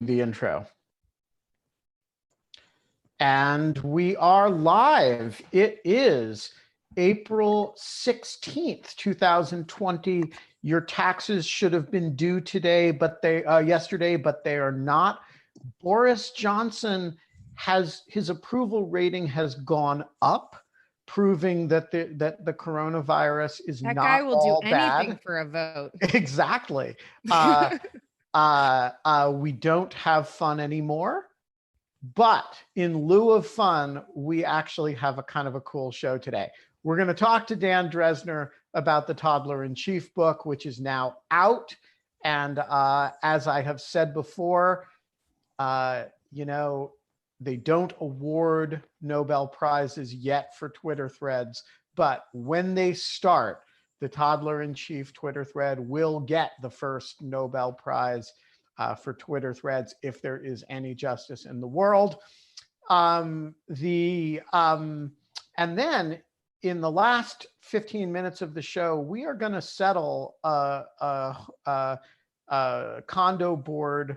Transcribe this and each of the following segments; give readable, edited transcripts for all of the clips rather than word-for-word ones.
the intro. And we are live. It is April 16th, 2020. Your taxes should have been due today, but yesterday, but they are not. Boris Johnson his approval rating has gone up, proving that the coronavirus is not all bad. That guy will do anything for a vote. Exactly. We don't have fun anymore. But in lieu of fun, we actually have a kind of a cool show today. We're going to talk to Dan Drezner about the Toddler in Chief book, which is now out. And as I have said before, they don't award Nobel Prizes yet for Twitter threads, but when they start, the Toddler in Chief Twitter thread will get the first Nobel Prize for Twitter threads if there is any justice in the world. And then in the last 15 minutes of the show, we are going to settle a condo board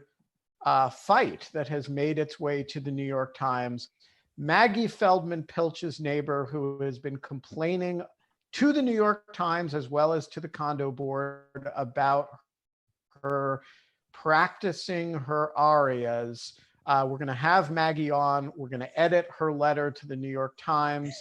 fight that has made its way to the New York Times. Maggie Feldman-Piltch's neighbor, who has been complaining to the New York Times as well as to the condo board about her practicing her arias. We're going to have Maggie on. We're going to edit her letter to the New York Times,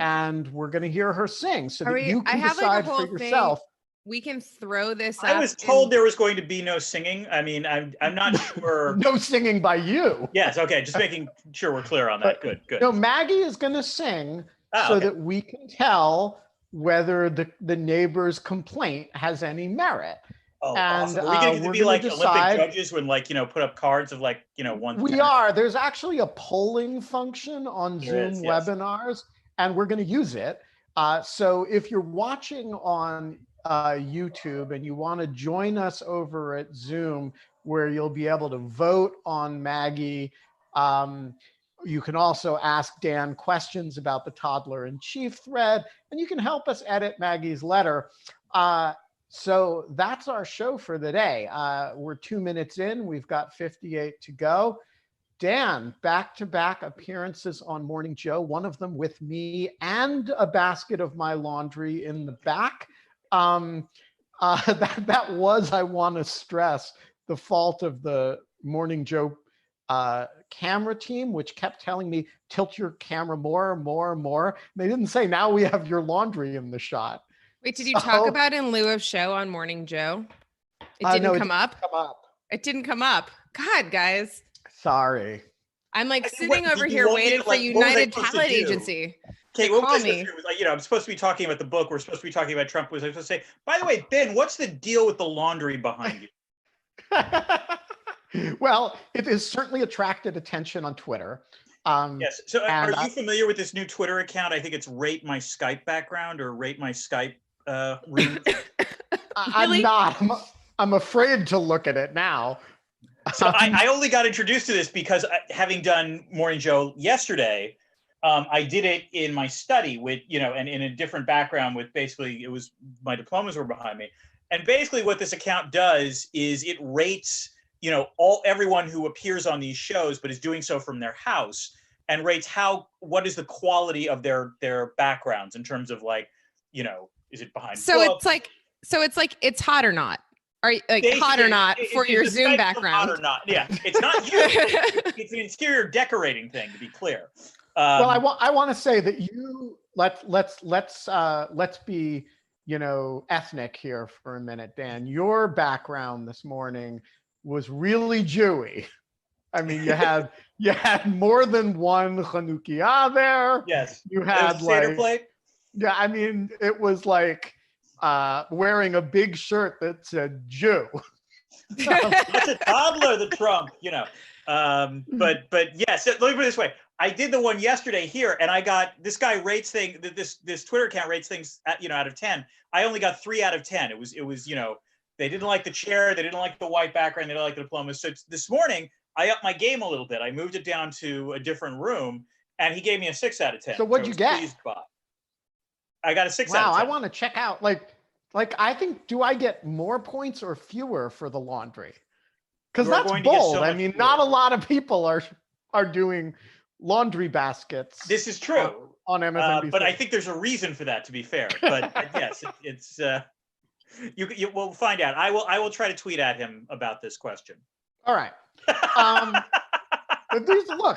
and we're going to hear her sing so that you can decide for yourself. We can throw this up. I was told there was going to be no singing. I mean, I'm not sure. No singing by you. Yes, okay. Just making sure we're clear on that. Good. No, Maggie is going to sing so that we can tell whether the neighbor's complaint has any merit. Oh, awesome. Are we getting to be like Olympic judges when put up cards of one? We are. There's actually a polling function on Zoom webinars, and we're going to use it. So if you're watching on YouTube and you want to join us over at Zoom, where you'll be able to vote on Maggie, you can also ask Dan questions about the Toddler in Chief thread, and you can help us edit Maggie's letter. So that's our show for the day. We're 2 minutes in. We've got 58 to go. Dan, back-to-back appearances on Morning Joe, one of them with me and a basket of my laundry in the back. That was, I want to stress, the fault of the Morning Joe camera team, which kept telling me, tilt your camera more. They didn't say, now we have your laundry in the shot. Wait, did you talk about in lieu of show on Morning Joe? It didn't come up? It didn't come up. God, guys. Sorry. I'm sitting over here waiting for United Talent Agency. Okay, what was I I'm supposed to be talking about the book. We're supposed to be talking about Trump. Was I supposed to say, by the way, Ben, what's the deal with the laundry behind you? Well, it has certainly attracted attention on Twitter. Yes. So are you familiar with this new Twitter account? I think it's Rate My Skype Background or Rate My Skype Room. I'm not. I'm afraid to look at it now. So I only got introduced to this because having done Morning Joe yesterday, I did it in my study with, and in a different background with basically it was my diplomas were behind me. And basically what this account does is it rates, everyone who appears on these shows, but is doing so from their house, and rates what is the quality of their backgrounds in terms of is it behind? It's hot or not. Are you hot or not for your Zoom background? Hot or not? Yeah, it's not you. It's an exterior decorating thing, to be clear. Well, I want to say that let's be ethnic here for a minute, Dan. Your background this morning was really Jewy. I mean, you had more than one Chanukiah there. Yes, you had Seder plate. Yeah, I mean, it was wearing a big shirt that said Jew. It's a toddler, the Trump, But yes, let me put it this way. I did the one yesterday here, and I got this guy rates things. This Twitter account rates things out of 10. I only got 3 out of 10. It was they didn't like the chair, they didn't like the white background, they didn't like the diploma. So this morning I upped my game a little bit. I moved it down to a different room, and he gave me a 6 out of 10. So what'd you get? I got a 6 out of 10. Wow, I want to check out. I think, do I get more points or fewer for the laundry? Because that's bold. I mean, not a lot of people are doing laundry baskets. This is true on MSNBC. But I think there's a reason for that, to be fair. But yes, it's you will find out. I will try to tweet at him about this question. All right. But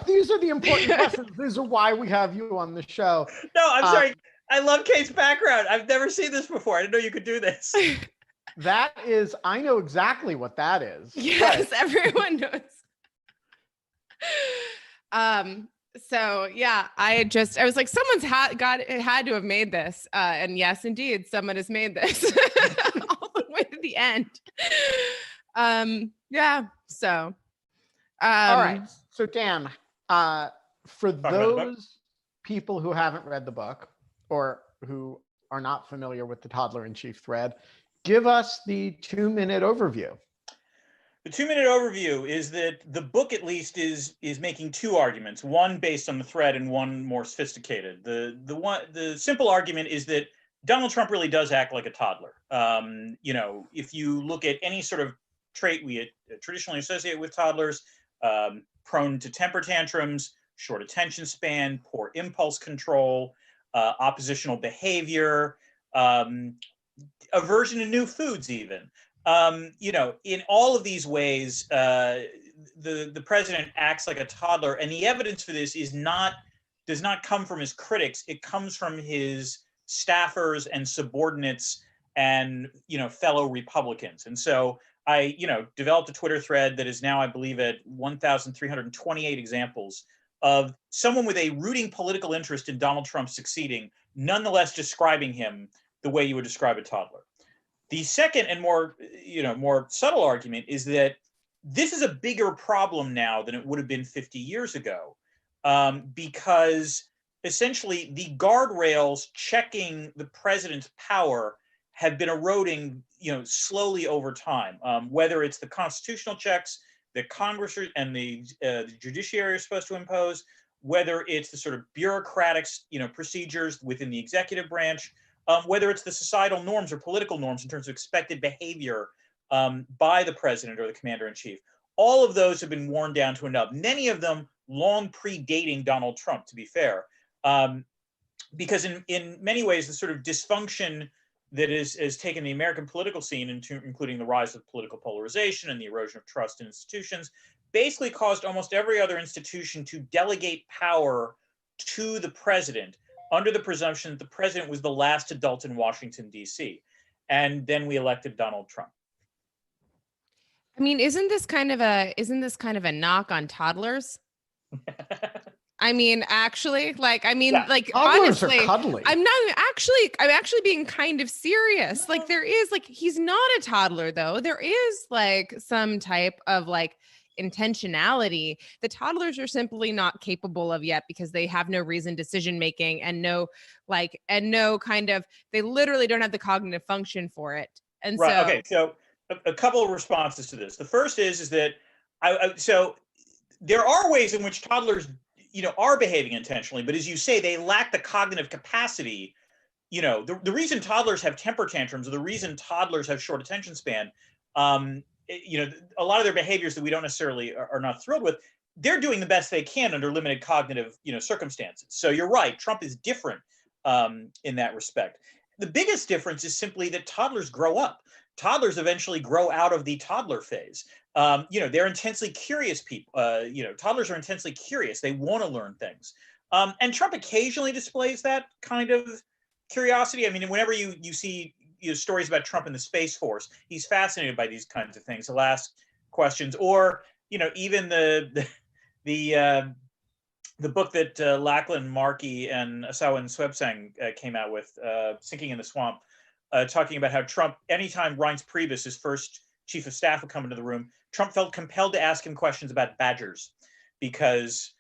these are the important questions. These are why we have you on the show. No, I'm sorry. I love Kate's background. I've never seen this before. I didn't know you could do this. That is, I know exactly what that is. Yes, right. Everyone knows. So yeah, I was like, someone's had to have made this. And yes, indeed, someone has made this all the way to the end. Yeah. So, all right. So Dan, for those people who haven't read the book or who are not familiar with the Toddler-in-Chief thread, give us the 2-minute overview. The 2-minute overview is that the book, at least, is making two arguments, one based on the thread and one more sophisticated. The simple argument is that Donald Trump really does act like a toddler. If you look at any sort of trait we traditionally associate with toddlers, prone to temper tantrums, short attention span, poor impulse control, oppositional behavior, aversion to new foods, even. In all of these ways, the president acts like a toddler, and the evidence for this does not come from his critics. It comes from his staffers and subordinates and fellow Republicans. And so I developed a Twitter thread that is now, I believe, at 1,328 examples of someone with a rooting political interest in Donald Trump succeeding, nonetheless describing him the way you would describe a toddler. The second and more subtle argument is that this is a bigger problem now than it would have been 50 years ago, because essentially the guardrails checking the president's power have been eroding, slowly over time. Whether it's the constitutional checks that Congress and the judiciary are supposed to impose, whether it's the sort of bureaucratic, procedures within the executive branch, whether it's the societal norms or political norms in terms of expected behavior by the president or the commander-in-chief. All of those have been worn down to a nub, many of them long predating Donald Trump, to be fair. Because in many ways, the sort of dysfunction that has taken the American political scene, including the rise of political polarization and the erosion of trust in institutions, basically caused almost every other institution to delegate power to the president under the presumption that the president was the last adult in Washington, D.C. And then we elected Donald Trump. I mean, isn't this kind of a knock on toddlers? I mean, actually, honestly, I'm actually being kind of serious. Like, there is he's not a toddler though. There is some type of intentionality that toddlers are simply not capable of yet, because they have no reasoned decision making and they literally don't have the cognitive function for it. And right. Okay. So a couple of responses to this. The first is that so there are ways in which toddlers are behaving intentionally, but as you say, they lack the cognitive capacity. The reason toddlers have temper tantrums, or the reason toddlers have short attention span, a lot of their behaviors that we don't necessarily are not thrilled with, they're doing the best they can under limited cognitive, circumstances. So you're right, Trump is different in that respect. The biggest difference is simply that toddlers grow up. Toddlers eventually grow out of the toddler phase. They're intensely curious people. Toddlers are intensely curious. They want to learn things. And Trump occasionally displays that kind of curiosity. I mean, whenever you see stories about Trump in the Space Force, he's fascinated by these kinds of things. He'll ask questions, or even the book that Lachlan Markey and Asawa Swepsang came out with, Sinking in the Swamp, talking about how Trump, anytime Reince Priebus, his first chief of staff, would come into the room, Trump felt compelled to ask him questions about badgers because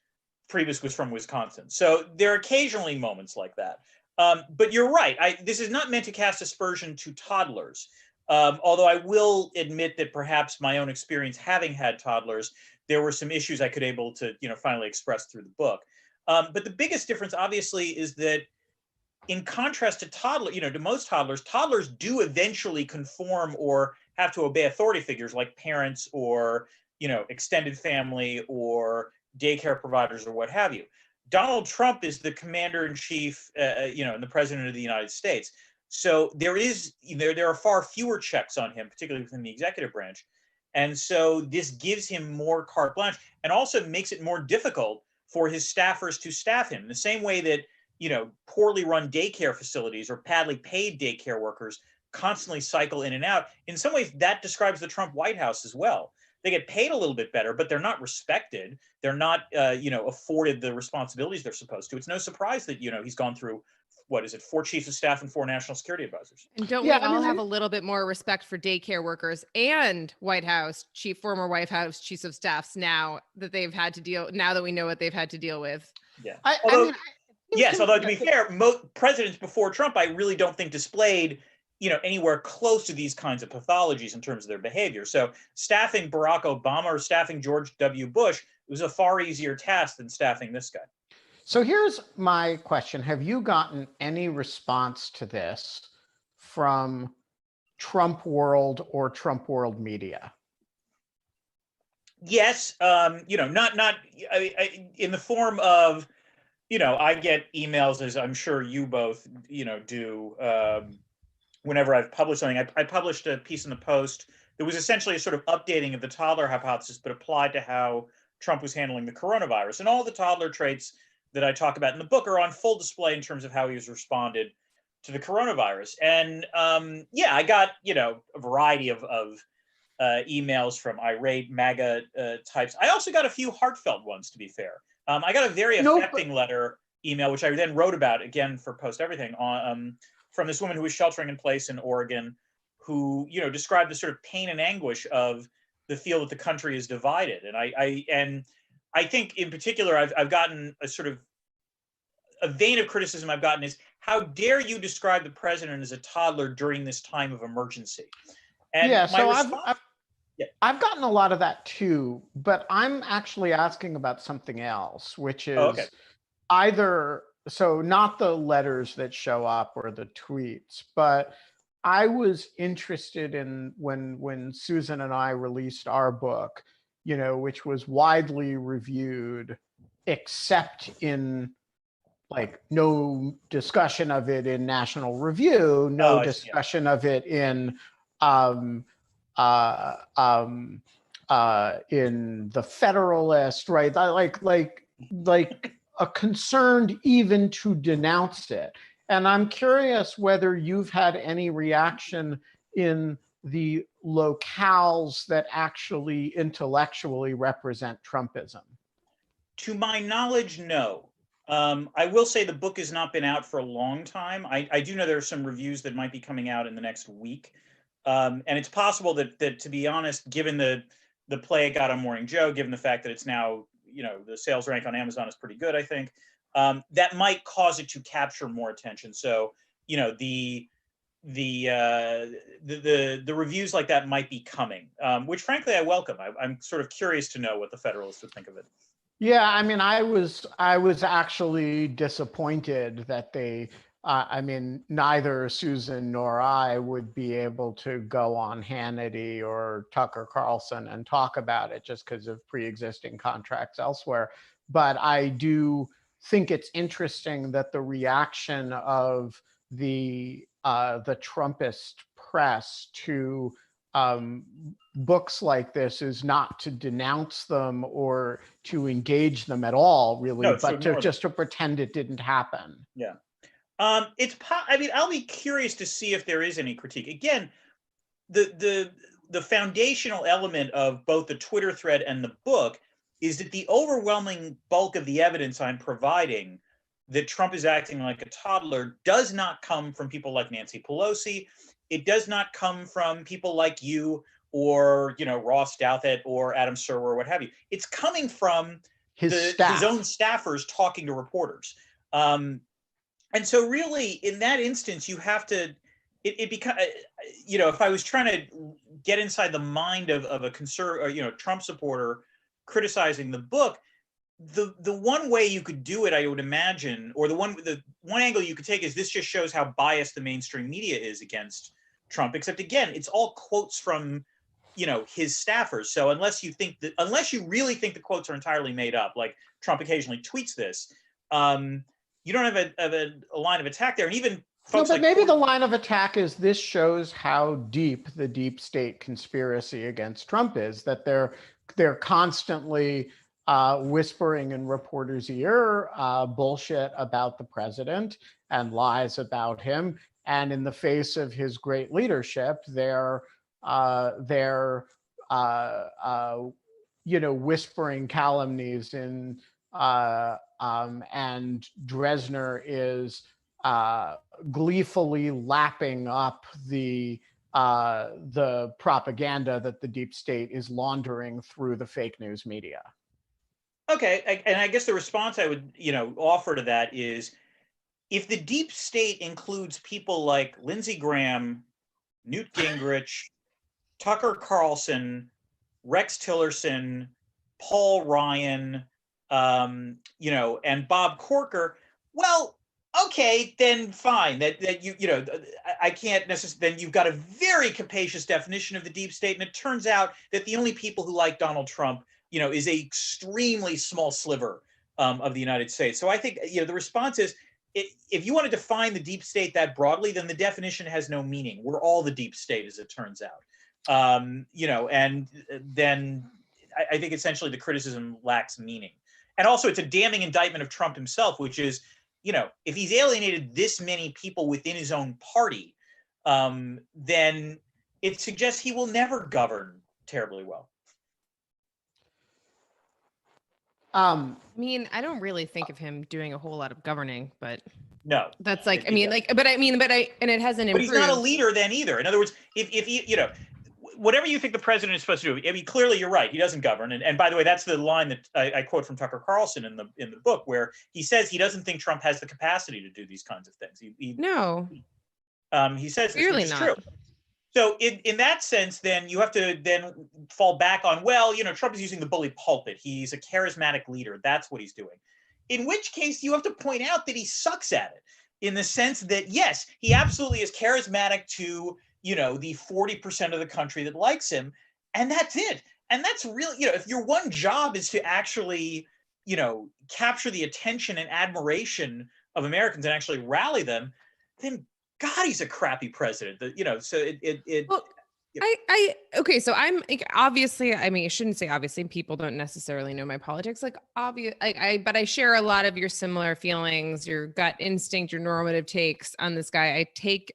Priebus was from Wisconsin. So there are occasionally moments like that. But you're right. This is not meant to cast aspersion to toddlers, although I will admit that perhaps my own experience having had toddlers, there were some issues I could able to finally express through the book. But the biggest difference, obviously, is that in contrast to to most toddlers do eventually conform or have to obey authority figures like parents or extended family or daycare providers or what have you. Donald Trump is the commander-in-chief, and the president of the United States. So there are far fewer checks on him, particularly within the executive branch. And so this gives him more carte blanche and also makes it more difficult for his staffers to staff him. In the same way that, poorly run daycare facilities or badly paid daycare workers constantly cycle in and out. In some ways, that describes the Trump White House as well. They get paid a little bit better, but they're not respected. They're not, afforded the responsibilities they're supposed to. It's no surprise that, he's gone through, 4 chiefs of staff and 4 national security advisors. And don't we all have a little bit more respect for daycare workers and former White House chiefs of staffs now that now that we know what they've had to deal with? Yeah. Although to be fair, most presidents before Trump, I really don't think displayed anywhere close to these kinds of pathologies in terms of their behavior. So staffing Barack Obama or staffing George W. Bush was a far easier task than staffing this guy. So here's my question. Have you gotten any response to this from Trump World or Trump World media? Yes. Not in the form of, I get emails, as I'm sure you both, do, whenever I've published something. I published a piece in the Post that was essentially a sort of updating of the Toddler hypothesis, but applied to how Trump was handling the coronavirus. And all the Toddler traits that I talk about in the book are on full display in terms of how he has responded to the coronavirus. And I got, a variety of emails from irate MAGA types. I also got a few heartfelt ones, to be fair. I got a very affecting email, which I then wrote about again for Post Everything, from this woman who was sheltering in place in Oregon, who described the sort of pain and anguish of the feel that the country is divided. And I think in particular, I've gotten a vein of criticism I've gotten is, how dare you describe the president as a toddler during this time of emergency? And I've gotten a lot of that too, but I'm actually asking about something else, which is not the letters that show up or the tweets, but I was interested in when Susan and I released our book, which was widely reviewed, except in no discussion of it in National Review, no discussion of it in the Federalist, right? Like a concern even to denounce it. And I'm curious whether you've had any reaction in the locales that actually intellectually represent Trumpism. To my knowledge, no. I will say the book has not been out for a long time. I do know there are some reviews that might be coming out in the next week. And it's possible that to be honest, given the play it got on Morning Joe, given the fact that it's now, the sales rank on Amazon is pretty good, I think, that might cause it to capture more attention. So, the reviews like that might be coming, which frankly I welcome. I'm sort of curious to know what the Federalists would think of it. Yeah, I mean, I was actually disappointed that they, neither Susan nor I would be able to go on Hannity or Tucker Carlson and talk about it just because of pre-existing contracts elsewhere. But I do think it's interesting that the reaction of the Trumpist press to books like this is not to denounce them or to engage them at all, really, but to pretend it didn't happen. Yeah. I'll be curious to see if there is any critique. Again, the foundational element of both the Twitter thread and the book is that the overwhelming bulk of the evidence I'm providing that Trump is acting like a toddler does not come from people like Nancy Pelosi. It does not come from people like you or, Ross Douthat or Adam Serwer or what have you. It's coming from his own staffers talking to reporters. And so really, in that instance, you have to, it becomes, if I was trying to get inside the mind of a Trump supporter criticizing the book, the one way you could do it, I would imagine, or the one angle you could take is this just shows how biased the mainstream media is against Trump, except again, it's all quotes from, his staffers. So unless you really think the quotes are entirely made up, like Trump occasionally tweets this, you don't have a line of attack there. And even folks no, but maybe the line of attack is this shows how deep the deep state conspiracy against Trump is, that they're constantly whispering in reporters' ear bullshit about the president and lies about him. And in the face of his great leadership, they're whispering calumnies and Drezner is gleefully lapping up the propaganda that the deep state is laundering through the fake news media. Okay, and I guess the response I would offer to that is, if the deep state includes people like Lindsey Graham, Newt Gingrich, Tucker Carlson, Rex Tillerson, Paul Ryan, and Bob Corker, well, okay, then fine. That I can't necessarily. Then you've got a very capacious definition of the deep state, and it turns out that the only people who like Donald Trump, is a extremely small sliver of the United States. So I think the response is, if you want to define the deep state that broadly, then the definition has no meaning. We're all the deep state, as it turns out. And then I think essentially the criticism lacks meaning. And also, it's a damning indictment of Trump himself, which is, if he's alienated this many people within his own party, then it suggests he will never govern terribly well. I mean, I don't really think of him doing a whole lot of governing, but no, that's like, and it hasn't improved. But he's not a leader then either. In other words, if whatever you think the president is supposed to do, I mean, clearly you're right. He doesn't govern. And by the way, that's the line that I quote from Tucker Carlson in the book, where he says he doesn't think Trump has the capacity to do these kinds of things. No. He says this, really which is not true. So in that sense, then you have to then fall back on, well, Trump is using the bully pulpit. He's a charismatic leader. That's what he's doing. In which case, you have to point out that he sucks at it, in the sense that, yes, he absolutely is charismatic to, the 40% of the country that likes him. And that's it. And that's really, if your one job is to actually, capture the attention and admiration of Americans and actually rally them, then God, he's a crappy president. So it. Well, okay. So I'm obviously, I mean, I shouldn't say obviously. People don't necessarily know my politics. But I share a lot of your similar feelings, your gut instinct, your normative takes on this guy.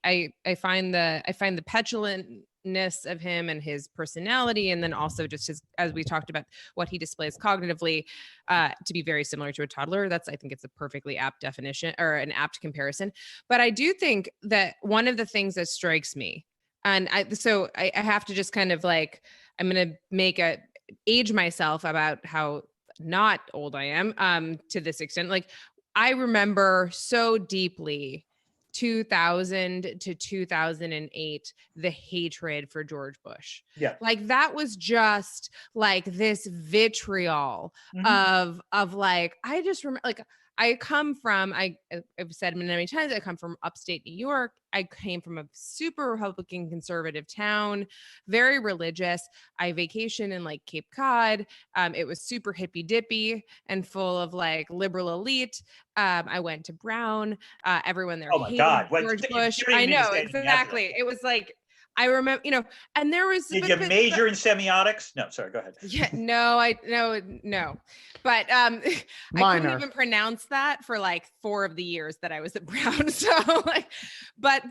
I find the petulantness of him and his personality, and then also just his, as we talked about, what he displays cognitively, to be very similar to a toddler. I think it's a perfectly apt definition, or an apt comparison. But I do think that one of the things that strikes me, and I have to just kind of I'm going to age myself about how not old I am, to this extent. I remember so deeply 2000 to 2008, the hatred for George Bush. Yeah. That was just this vitriol of I just remember, I've said many times, I come from upstate New York. I came from a super Republican conservative town, very religious. I vacationed in Cape Cod. It was super hippy dippy and full of liberal elite. I went to Brown. Everyone there hated George Bush. I know, exactly. It was I remember, and there was. Did you major in semiotics? No, sorry, go ahead. Yeah, no. But I couldn't even pronounce that for 4 of the years that I was at Brown. So but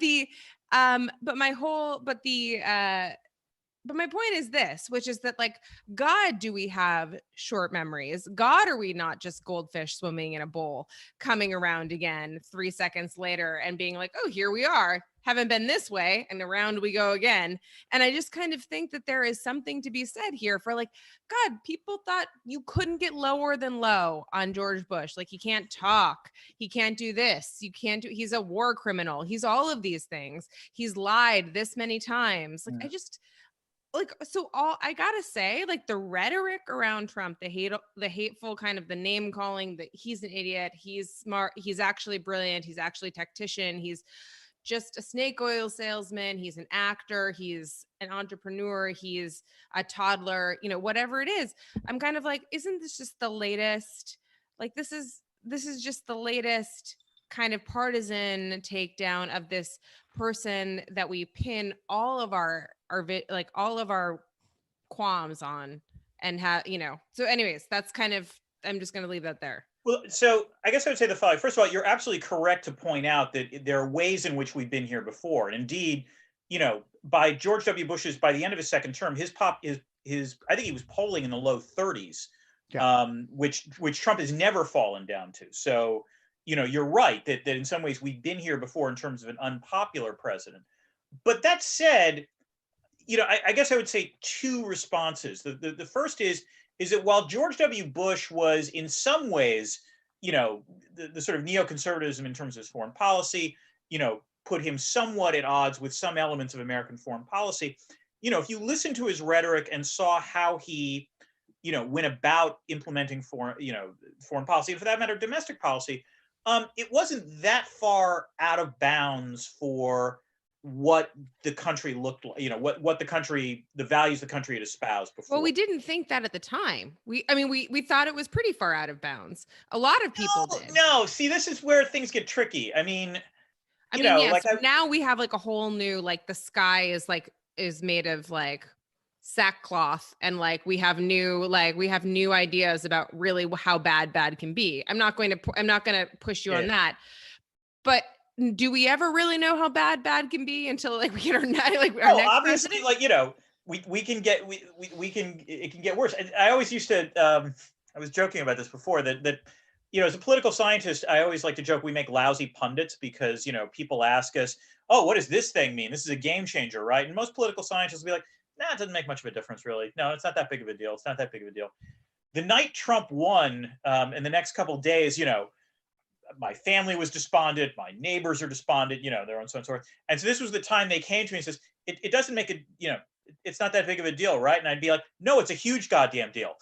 my point is this, which is that God, do we have short memories? God, are we not just goldfish swimming in a bowl, coming around again 3 seconds later and being oh, here we are, haven't been this way, and around we go again. And I just kind of think that there is something to be said here for God, people thought you couldn't get lower than low on George Bush. He can't talk, he can't do this, he's a war criminal, he's all of these things, he's lied this many times. I just I gotta say, the rhetoric around Trump, the hateful kind of the name calling, that he's an idiot, he's smart, he's actually brilliant, he's actually tactician, he's just a snake oil salesman. He's an actor. He's an entrepreneur. He's a toddler, you know, whatever it is. I'm kind of like, isn't this just the latest? Like, this is just the latest kind of partisan takedown of this person that we pin all of our all of our qualms on and have, you know. So anyways, that's kind of, I'm just going to leave that there. Well, so I guess I would say the following. First of all, you're absolutely correct to point out that there are ways in which we've been here before. And indeed, you know, by George W. Bush's, by the end of his second term, his I think he was polling in the low 30s, which Trump has never fallen down to. So, you know, you're right that in some ways we've been here before in terms of an unpopular president. But that said, you know, I guess I would say two responses. The first is that while George W. Bush was in some ways, you know, the sort of neoconservatism in terms of his foreign policy, you know, put him somewhat at odds with some elements of American foreign policy. You know, if you listen to his rhetoric and saw how he, you know, went about implementing foreign policy, and for that matter, domestic policy, it wasn't that far out of bounds for what the country looked like, you know, what the values the country had espoused before. Well, we didn't think that at the time. We thought it was pretty far out of bounds. A lot of people did. No, see, this is where things get tricky. I mean, now we have like a whole new, like, the sky is made of like sackcloth, and like we have new ideas about really how bad can be. I'm not going to push you on that, but do we ever really know how bad can be until like we get our next obviously president? Like, you know, it can get worse. I always used to I was joking about this before that you know, as a political scientist, I always like to joke we make lousy pundits because, you know, people ask us, oh, what does this thing mean? This is a game changer, right? And most political scientists will be like, nah, it doesn't make much of a difference, really. No, it's not that big of a deal. It's not that big of a deal. The night Trump won, in the next couple of days, you know, my family was despondent, my neighbors are despondent, you know, they're on so and so forth. And so this was the time they came to me and says, it doesn't make it, you know, it's not that big of a deal, right? And I'd be like, no, it's a huge goddamn deal.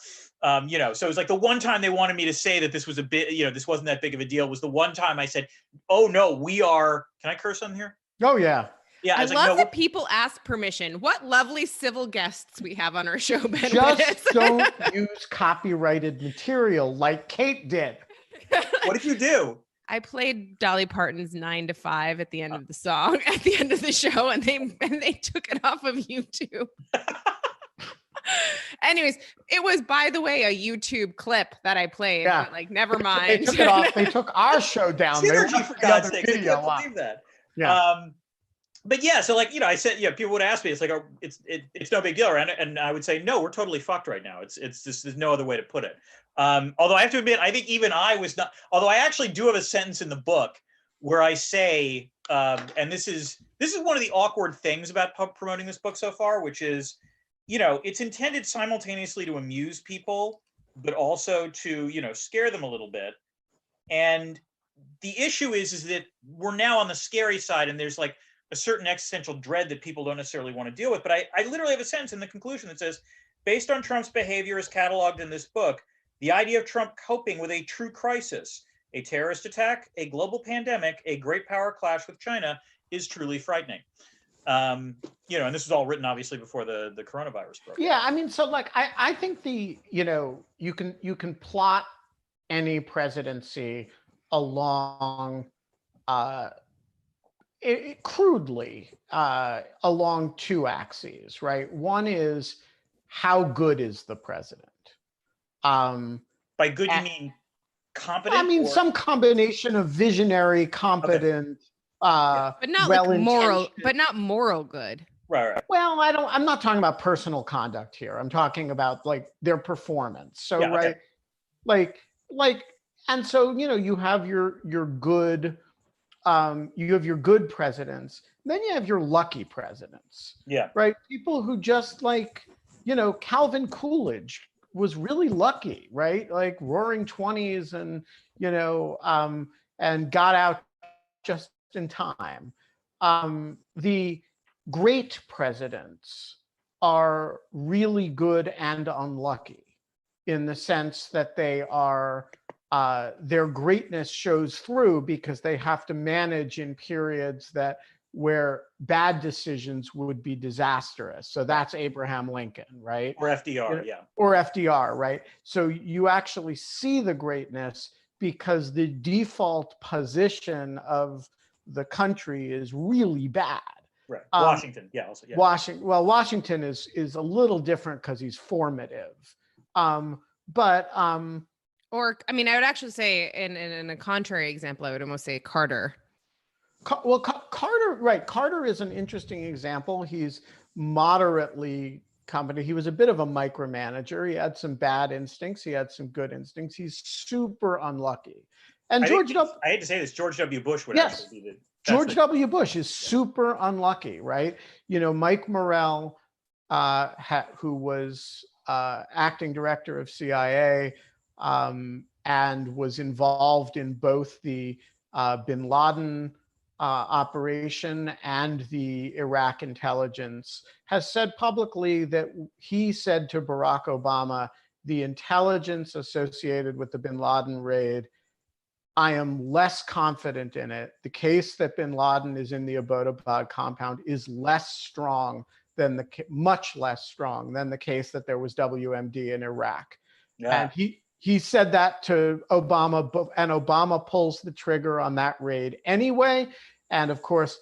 You know, so it was like the one time they wanted me to say that this was a bit, you know, this wasn't that big of a deal was the one time I said, oh no, we are, can I curse on here? Oh yeah. Yeah, I love that people ask permission. What lovely civil guests we have on our show, Ben. Just don't use copyrighted material like Kate did. What did you do? I played Dolly Parton's 9 to 5 at the end of the song, at the end of the show, and they took it off of YouTube. Anyways, it was, by the way, a YouTube clip that I played. Yeah. But, like, never mind. They took it off. They took our show down. Synergy, for God's sake. I can't believe that. Yeah. But yeah, so like, you know, I said, yeah, people would ask me, it's like, oh, it's no big deal, right? And I would say, no, we're totally fucked right now. It's just, there's no other way to put it. Although I have to admit, I think even I was not, although I actually do have a sentence in the book where I say, and this is one of the awkward things about promoting this book so far, which is, you know, it's intended simultaneously to amuse people, but also to, you know, scare them a little bit. And the issue is that we're now on the scary side, and there's like a certain existential dread that people don't necessarily want to deal with. But I literally have a sentence in the conclusion that says, based on Trump's behavior as cataloged in this book, the idea of Trump coping with a true crisis, a terrorist attack, a global pandemic, a great power clash with China, is truly frightening. You know, and this was all written obviously before the coronavirus broke. Yeah, I mean, so like I think you know, you can plot any presidency along crudely along two axes, right? One is how good is the president? By good, you mean competent? I mean, some combination of visionary, competent, but not like moral, but not moral good. Right. Well, I'm not talking about personal conduct here. I'm talking about like their performance. So, yeah, right, okay. like, and so, you know, you have your good, you have your good presidents. Then you have your lucky presidents. Yeah. Right. People who just like, you know, Calvin Coolidge was really lucky, right? Like roaring 20s and, you know, and got out just in time. The great presidents are really good and unlucky in the sense that they are their greatness shows through because they have to manage in periods where bad decisions would be disastrous. So that's Abraham Lincoln, right? Or FDR, yeah. Or FDR, right? So you actually see the greatness because the default position of the country is really bad. Right. Washington, yeah, also, yeah. Washington is a little different because he's formative. Or, I mean, I would actually say in a contrary example, I would almost say Carter. Well, Carter, right. Carter is an interesting example. He's moderately competent. He was a bit of a micromanager. He had some bad instincts. He had some good instincts. He's super unlucky. And I hate to say this, George W. Bush would actually be George W. Bush is super unlucky, right? You know, Mike Morrell, who was acting director of CIA and was involved in both the bin Laden operation and the Iraq intelligence, has said publicly that he said to Barack Obama, the intelligence associated with the bin Laden raid, I am less confident in it. The case that bin Laden is in the Abbottabad compound is much less strong than the case that there was WMD in Iraq. Yeah. And he said that to Obama, and Obama pulls the trigger on that raid anyway. And of course,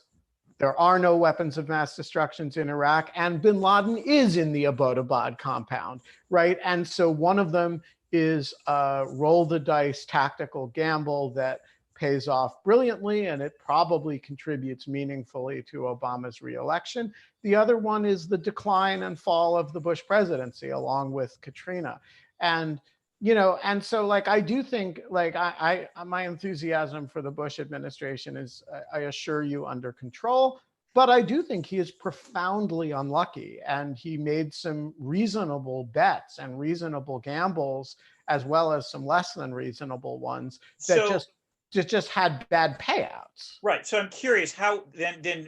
there are no weapons of mass destruction in Iraq, and bin Laden is in the Abbottabad compound, right? And so one of them is a roll the dice tactical gamble that pays off brilliantly, and it probably contributes meaningfully to Obama's reelection. The other one is the decline and fall of the Bush presidency, along with Katrina. And and so I do think my enthusiasm for the Bush administration is, I assure you, under control, but I do think he is profoundly unlucky, and he made some reasonable bets and reasonable gambles, as well as some less than reasonable ones that just had bad payouts. Right. So I'm curious, how then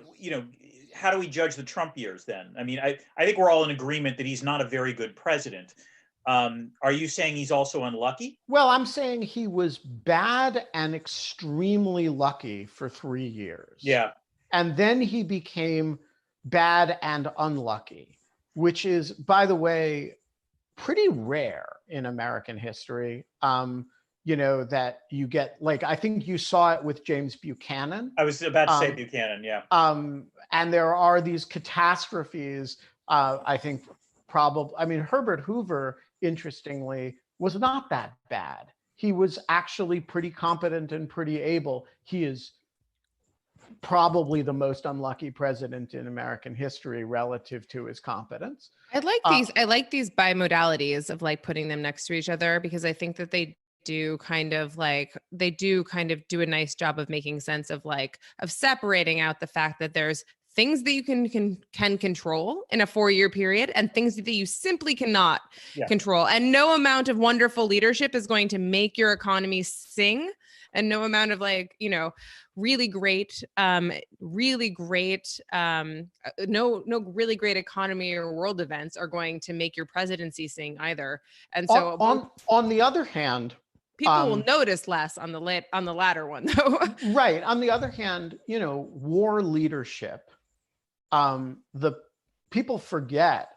how do we judge the Trump years then? I mean, I think we're all in agreement that he's not a very good president. Are you saying he's also unlucky? Well, I'm saying he was bad and extremely lucky for 3 years. Yeah. And then he became bad and unlucky, which is, by the way, pretty rare in American history. That you get, I think you saw it with James Buchanan. I was about to say Buchanan, yeah. And there are these catastrophes, I think Herbert Hoover, interestingly, was not that bad. He was actually pretty competent and pretty able. He is probably the most unlucky president in American history relative to his competence. I like these bimodalities of putting them next to each other, because I think that they do kind of do a nice job of making sense of separating out the fact that there's things that you can control in a 4-year period and things that you simply cannot control. And no amount of wonderful leadership is going to make your economy sing. And no amount of really great economy or world events are going to make your presidency sing either. And so on the other hand, people will notice less on the latter one, though. Right. On the other hand, war leadership, the people forget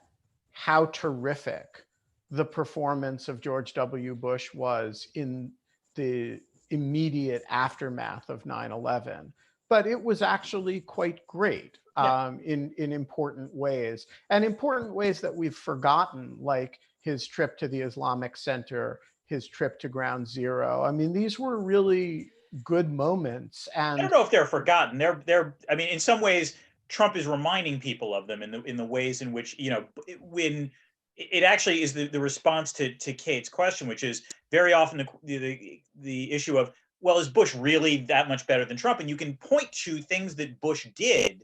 how terrific the performance of George W. Bush was in the immediate aftermath of 9/11, but it was actually quite great in important ways, and important ways that we've forgotten, like his trip to the Islamic Center, his trip to Ground Zero. I mean, these were really good moments. And I don't know if they're forgotten. They're in some ways, Trump is reminding people of them in the ways in which, when it actually is the response to Kate's question, which is very often the issue of, well, is Bush really that much better than Trump? And you can point to things that Bush did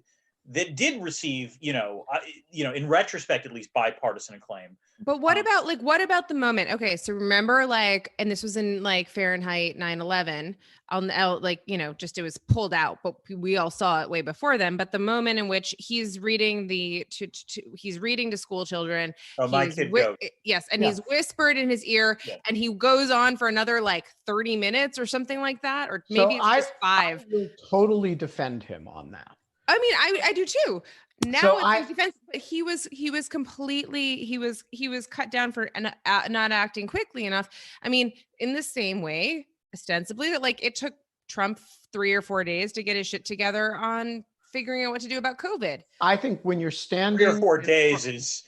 that did receive, in retrospect, at least bipartisan acclaim. But what about the moment? Okay, so remember, and this was in Fahrenheit 9/11. It was pulled out, but we all saw it way before then. But the moment in which he's reading he's reading to school children. Oh, my kid goat. Yes, and he's whispered in his ear, and he goes on for another 30 minutes or something like that, or maybe it's just 5. I will totally defend him on that. I mean, I do too. Now it's his defense, but he was cut down for not acting quickly enough. I mean, in the same way, ostensibly, that it took Trump 3 or 4 days to get his shit together on figuring out what to do about COVID. I think when you're standing 3 or 4 days is,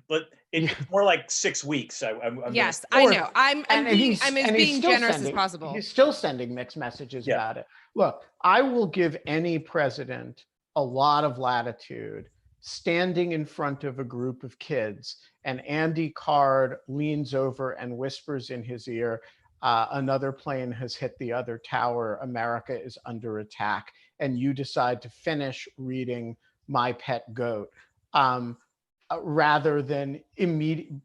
but it's more like 6 weeks. Yes, I know. I'm being generous as possible. He's still sending mixed messages about it. Look, I will give any president a lot of latitude standing in front of a group of kids, and Andy Card leans over and whispers in his ear, another plane has hit the other tower, America is under attack, and you decide to finish reading My Pet Goat, rather than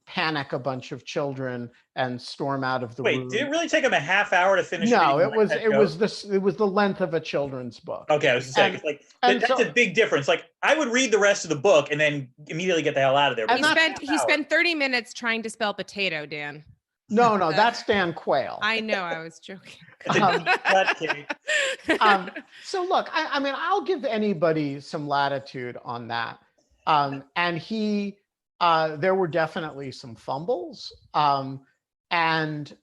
panic a bunch of children and storm out of the room. Wait, did it really take him a half hour to finish? No, it was the length of a children's book. Okay, I was saying that's a big difference. I would read the rest of the book and then immediately get the hell out of there. He spent 30 minutes trying to spell potato, Dan. No, that's Dan Quayle. I know, I was joking. So look, I mean, I'll give anybody some latitude on that. And there were definitely some fumbles. And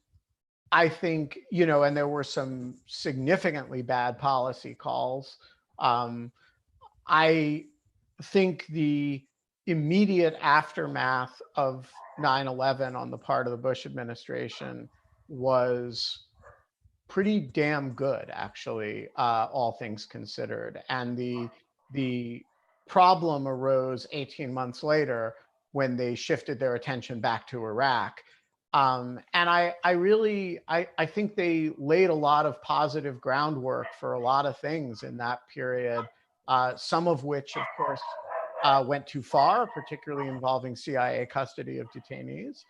I think, and there were some significantly bad policy calls. I think the immediate aftermath of 9/11 on the part of the Bush administration was pretty damn good, actually, all things considered. And the problem arose 18 months later when they shifted their attention back to Iraq. And I think they laid a lot of positive groundwork for a lot of things in that period, some of which, of course, went too far, particularly involving CIA custody of detainees,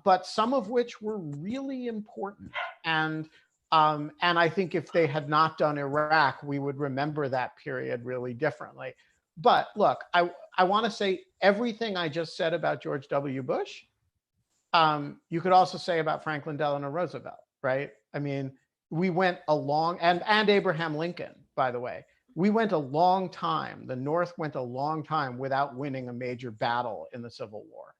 but some of which were really important. And I think if they had not done Iraq, we would remember that period really differently. But look, I want to say everything I just said about George W. Bush, you could also say about Franklin Delano Roosevelt, right? I mean, we went a long, and Abraham Lincoln, by the way, we went a long time, the North went a long time without winning a major battle in the Civil War.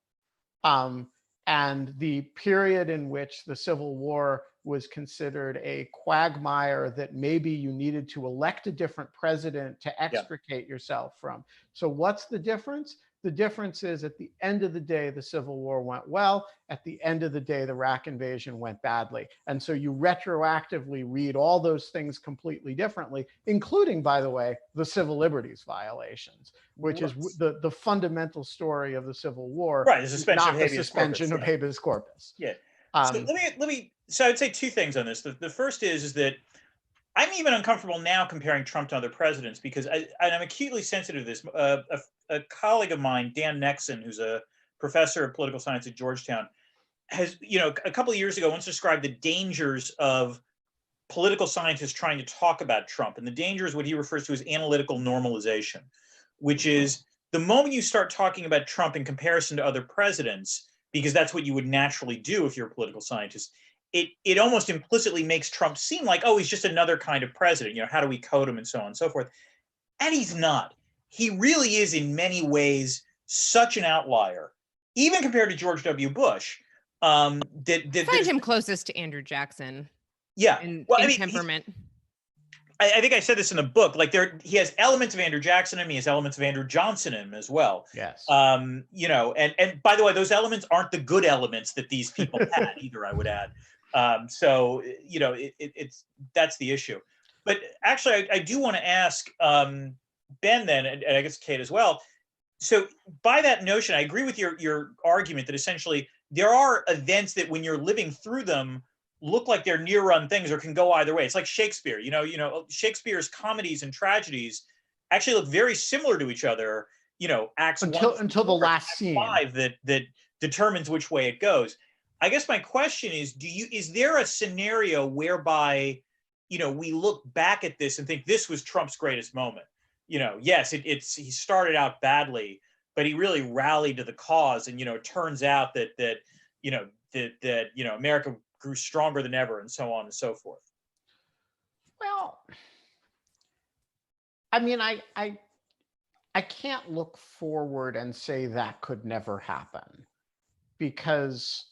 And the period in which the Civil War was considered a quagmire that maybe you needed to elect a different president to extricate yourself from. So what's the difference? The difference is, at the end of the day, the Civil War went well. At the end of the day, the Iraq invasion went badly. And so you retroactively read all those things completely differently, including, by the way, the civil liberties violations, which is the fundamental story of the Civil War. Right, the suspension not the suspension of habeas corpus. Yeah. So let me. So I would say 2 things on this. The first is that I'm even uncomfortable now comparing Trump to other presidents, because I'm acutely sensitive to this. A colleague of mine, Dan Nexon, who's a professor of political science at Georgetown, has, a couple of years ago once described the dangers of political scientists trying to talk about Trump. And the danger is what he refers to as analytical normalization, which is the moment you start talking about Trump in comparison to other presidents, because that's what you would naturally do if you're a political scientist, it almost implicitly makes Trump seem like, oh, he's just another kind of president. How do we code him and so on and so forth. And he's not. He really is in many ways such an outlier, even compared to George W. Bush. I find him closest to Andrew Jackson. Yeah. In temperament. I think I said this in the book. He has elements of Andrew Jackson in him. He has elements of Andrew Johnson in him as well. Yes. And by the way, those elements aren't the good elements that these people had either, I would add. So that's the issue. But actually, I do want to ask Ben then, and I guess Kate as well. So by that notion, I agree with your argument that essentially there are events that when you're living through them look like they're near-run things or can go either way. It's like Shakespeare. Shakespeare's comedies and tragedies actually look very similar to each other. Acts until the last scene 5 that determines which way it goes. I guess my question is, is there a scenario whereby, we look back at this and think this was Trump's greatest moment? Yes, he started out badly, but he really rallied to the cause, and it turns out that America grew stronger than ever, and so on and so forth. Well, I mean, I can't look forward and say that could never happen, because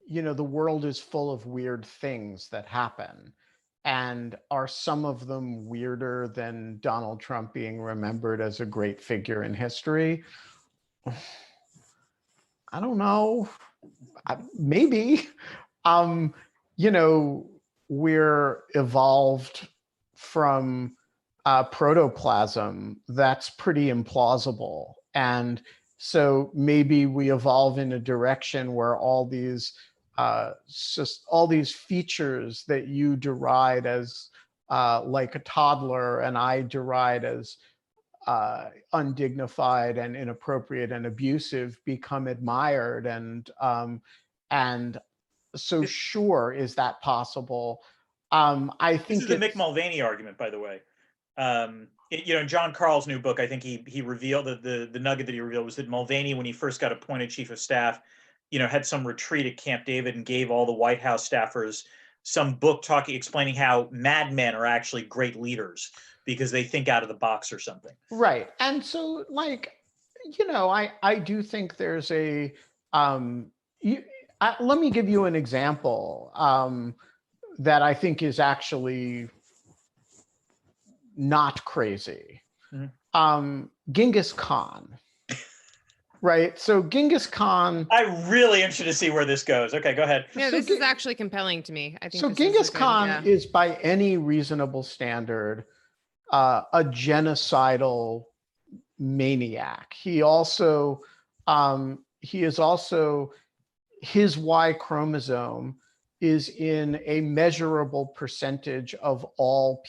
the world is full of weird things that happen. And are some of them weirder than Donald Trump being remembered as a great figure in history? I don't know. Maybe. We're evolved from protoplasm. That's pretty implausible. And so maybe we evolve in a direction where all these features that you deride as like a toddler and I deride as undignified and inappropriate and abusive become admired, and so sure, is that possible? I think this is the Mick Mulvaney argument, by the way. In John Carl's new book, I think he revealed that the nugget that he revealed was that Mulvaney, when he first got appointed chief of staff, had some retreat at Camp David and gave all the White House staffers some book explaining how madmen are actually great leaders because they think out of the box or something. Right. And so, I do think there's a, let me give you an example that I think is actually not crazy. Mm-hmm. Genghis Khan. Right. So Genghis Khan. I'm really interested to see where this goes. Okay, go ahead. Yeah, this is actually compelling to me. I think so. Genghis Khan is, by any reasonable standard, a genocidal maniac. He is also his Y chromosome is in a measurable percentage of all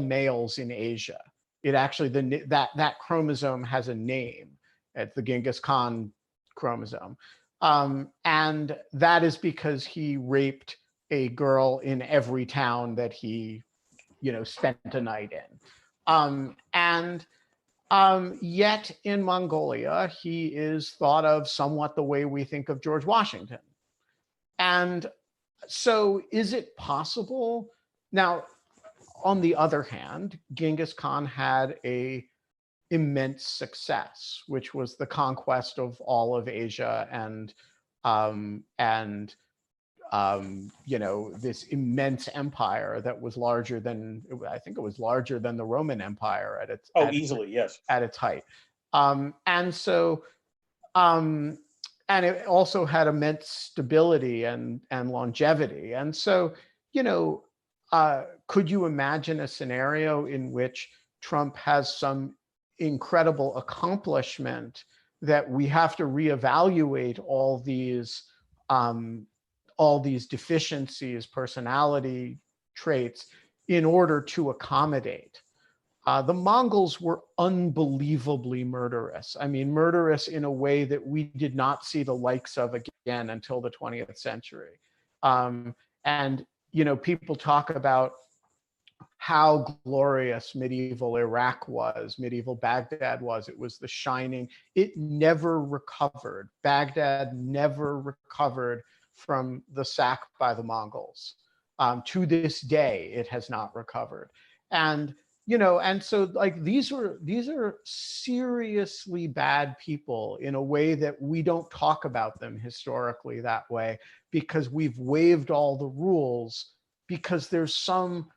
males in Asia. It actually that chromosome has a name. At the Genghis Khan chromosome. And that is because he raped a girl in every town that he, spent a night in. Yet in Mongolia, he is thought of somewhat the way we think of George Washington. And so is it possible? Now, on the other hand, Genghis Khan had a immense success, which was the conquest of all of Asia and this immense empire that was larger than, I think it was larger than the Roman Empire at its yes, at its height, and it also had immense stability and longevity, and so could you imagine a scenario in which Trump has some incredible accomplishment that we have to reevaluate all these deficiencies, personality traits, in order to accommodate? The Mongols were unbelievably murderous. I mean, murderous in a way that we did not see the likes of again until the 20th century. And people talk about how glorious medieval Iraq was, medieval Baghdad was. It was the shining. It never recovered. Baghdad never recovered from the sack by the Mongols. To this day, it has not recovered. And so these are seriously bad people in a way that we don't talk about them historically that way, because we've waived all the rules, because there's some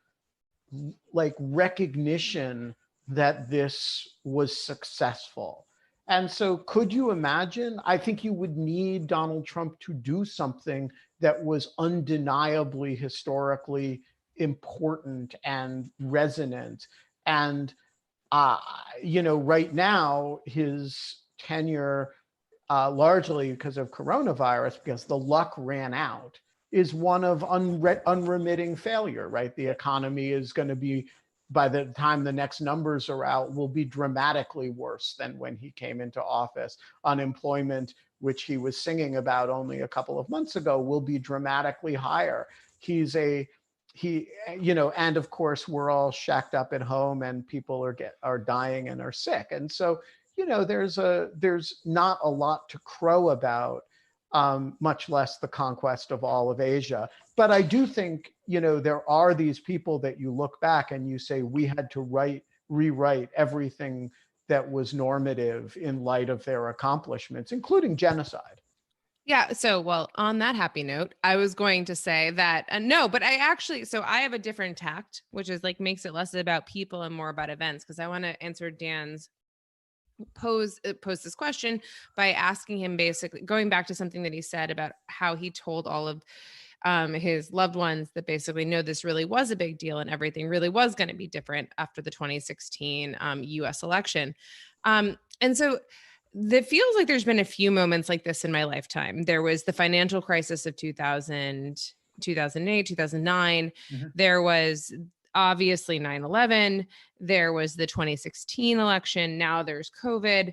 recognition that this was successful. And so could you imagine? I think you would need Donald Trump to do something that was undeniably historically important and resonant. And, right now, his tenure, largely because of coronavirus, because the luck ran out, is one of unremitting failure, right? The economy is going to be by the time the next numbers are out, will be dramatically worse than when he came into office. Unemployment, which he was singing about only a couple of months ago, will be dramatically higher. And of course, we're all shacked up at home, and people are dying and are sick. And so, there's not a lot to crow about, much less the conquest of all of Asia. But I do think, there are these people that you look back and you say, we had to rewrite everything that was normative in light of their accomplishments, including genocide. Yeah. So, well, on that happy note, I was going to say that no, but I have a different tact, which is like makes it less about people and more about events. Because I want to answer Dan's pose this question by asking him, basically going back to something that he said about how he told all of his loved ones that basically, no, this really was a big deal and everything really was going to be different after the 2016 US election. And so it feels like there's been a few moments like this in my lifetime. There was the financial crisis of 2000, 2008, 2009. Mm-hmm. There was obviously 9/11. There was the 2016 election. Now there's COVID.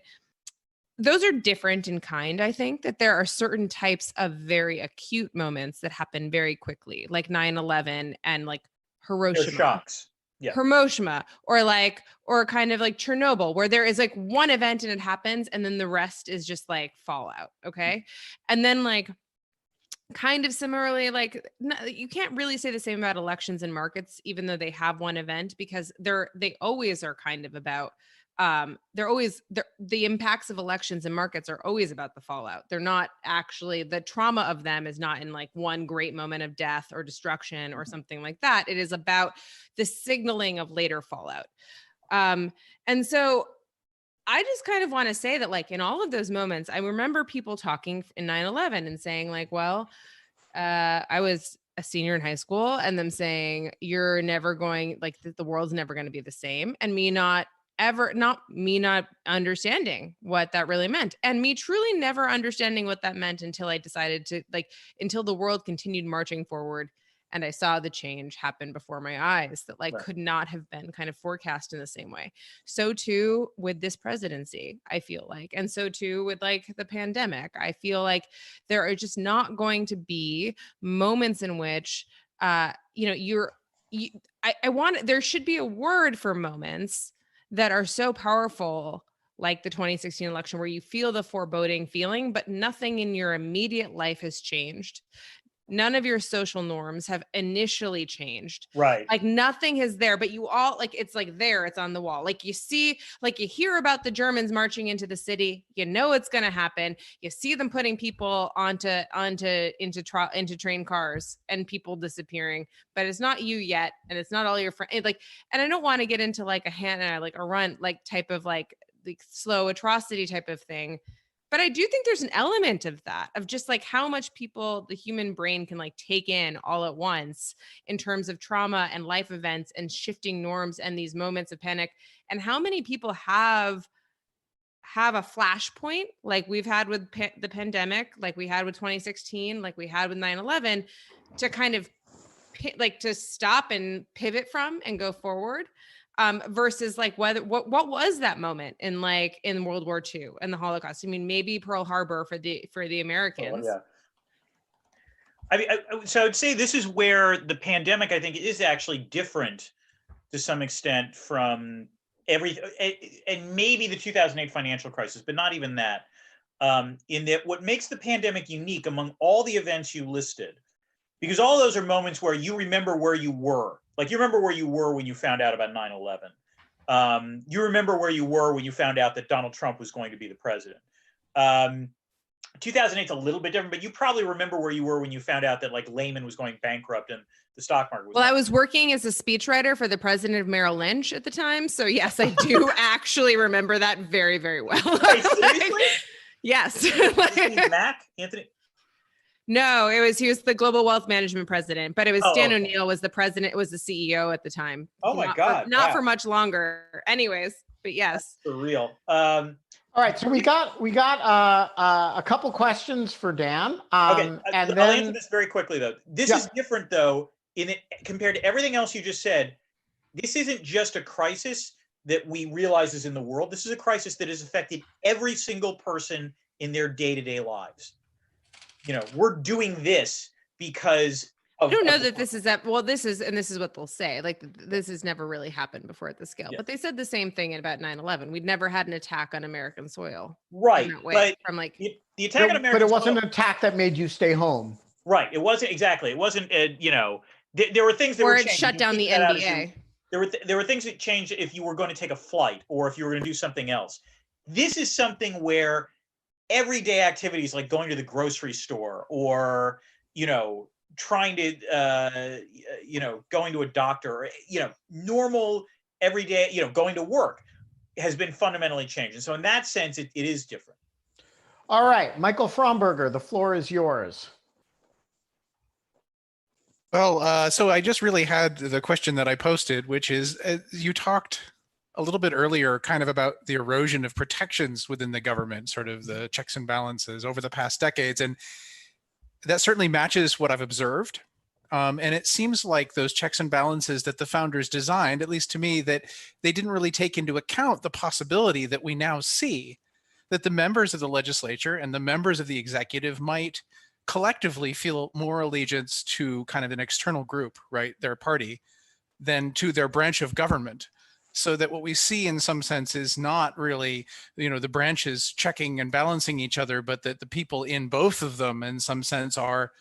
Those are different in kind. I think that there are certain types of very acute moments that happen very quickly, like 9/11 and like Hiroshima. They're shocks. Yeah. Hiroshima, or kind of like Chernobyl, where there is like one event and it happens and then the rest is just like fallout. Okay. And then like kind of similarly, like you can't really say the same about elections and markets, even though they have one event, because they always are kind of about the impacts of elections and markets are always about the fallout. They're not actually, the trauma of them is not in like one great moment of death or destruction or something like that. It is about the signaling of later fallout. And so I just kind of want to say that like in all of those moments, I remember people talking in 9/11 and saying like, well, I was a senior in high school, and them saying, you're never going, like the world's never going to be the same. And me not understanding what that really meant, and me truly never understanding what that meant until I decided to until the world continued marching forward and I saw the change happen before my eyes that like could not have been kind of forecast in the same way. So too with this presidency, I feel like, and so too with like the pandemic, I feel like there are just not going to be moments in which there should be a word for moments that are so powerful, like the 2016 election, where you feel the foreboding feeling, but nothing in your immediate life has changed. None of your social norms have initially changed. Right. Like nothing is there, but you all like, it's like there, it's on the wall. Like you see, like you hear about the Germans marching into the city, you know, it's going to happen. You see them putting people into train cars and people disappearing, but it's not you yet. And it's not all your friends. And I don't want to get into like a run, like type of like the slow atrocity type of thing. But I do think there's an element of that, of just like how much the human brain can like take in all at once in terms of trauma and life events and shifting norms and these moments of panic, and how many people have a flashpoint like we've had with the pandemic, like we had with 2016, like we had with 9/11, to kind of to stop and pivot from and go forward. Versus like what was that moment in World War II and the Holocaust? I mean, maybe Pearl Harbor for the Americans. Oh, yeah. So I would say this is where the pandemic, I think, is actually different to some extent from everything, and maybe the 2008 financial crisis, but not even that. In that, what makes the pandemic unique among all the events you listed, because all those are moments where you remember where you were. Like you remember where you were when you found out about 9/11. You remember where you were when you found out that Donald Trump was going to be the president. 2008 is a little bit different, but you probably remember where you were when you found out that like Lehman was going bankrupt and the stock market was. Well, I was working as a speechwriter for the president of Merrill Lynch at the time. So yes, I do actually remember that very, very well. Wait, seriously? Yes. Anthony? No, he was the global wealth management president, but it was Stan O'Neill was the president, was the CEO at the time. Oh my God. Not for much longer. Anyways, but yes. That's for real. All right. So we got a couple questions for Dan. Okay. I'll answer this very quickly though. This is different though, compared to everything else you just said. this isn't just a crisis that we realize is in the world. This is a crisis that has affected every single person in their day-to-day lives. We're doing this because I don't know that this is that. Well, this is what they'll say. Like, this has never really happened before at this scale. Yeah. But they said the same thing about 9/11. We'd never had an attack on American soil. Right. But from like the attack on American soil. But it wasn't an attack that made you stay home. Right. It wasn't exactly. It wasn't. There were things that were changed. Or it shut down the NBA. There were things that changed if you were going to take a flight or if you were going to do something else. This is something where everyday activities like going to the grocery store or trying to going to a doctor or normal everyday going to work has been fundamentally changed. And so in that sense it is different. All right, Michael Fromberger, the floor is yours. Well, so I just really had the question that I posted, which is you talked a little bit earlier kind of about the erosion of protections within the government, sort of the checks and balances over the past decades. And that certainly matches what I've observed. And it seems like those checks and balances that the founders designed, at least to me, that they didn't really take into account the possibility that we now see that the members of the legislature and the members of the executive might collectively feel more allegiance to kind of an external group, right, their party, than to their branch of government. So that what we see in some sense is not really, the branches checking and balancing each other, but that the people in both of them in some sense are,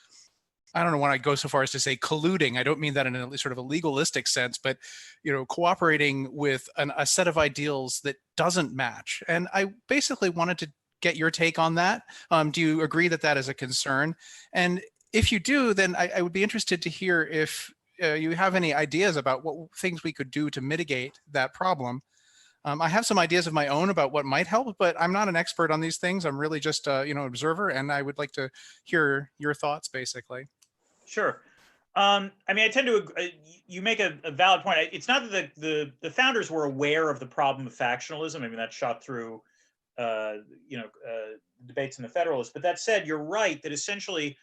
I don't know when I go so far as to say colluding. I don't mean that in a sort of a legalistic sense, but, cooperating with a set of ideals that doesn't match. And I basically wanted to get your take on that. Do you agree that that is a concern? And if you do, then I would be interested to hear if you have any ideas about what things we could do to mitigate that problem. I have some ideas of my own about what might help, but I'm not an expert on these things. I'm really just an observer, and I would like to hear your thoughts, basically. Sure. I tend to you make a valid point. It's not that the founders were aware of the problem of factionalism. That shot through debates in the Federalists. But that said, you're right that essentially,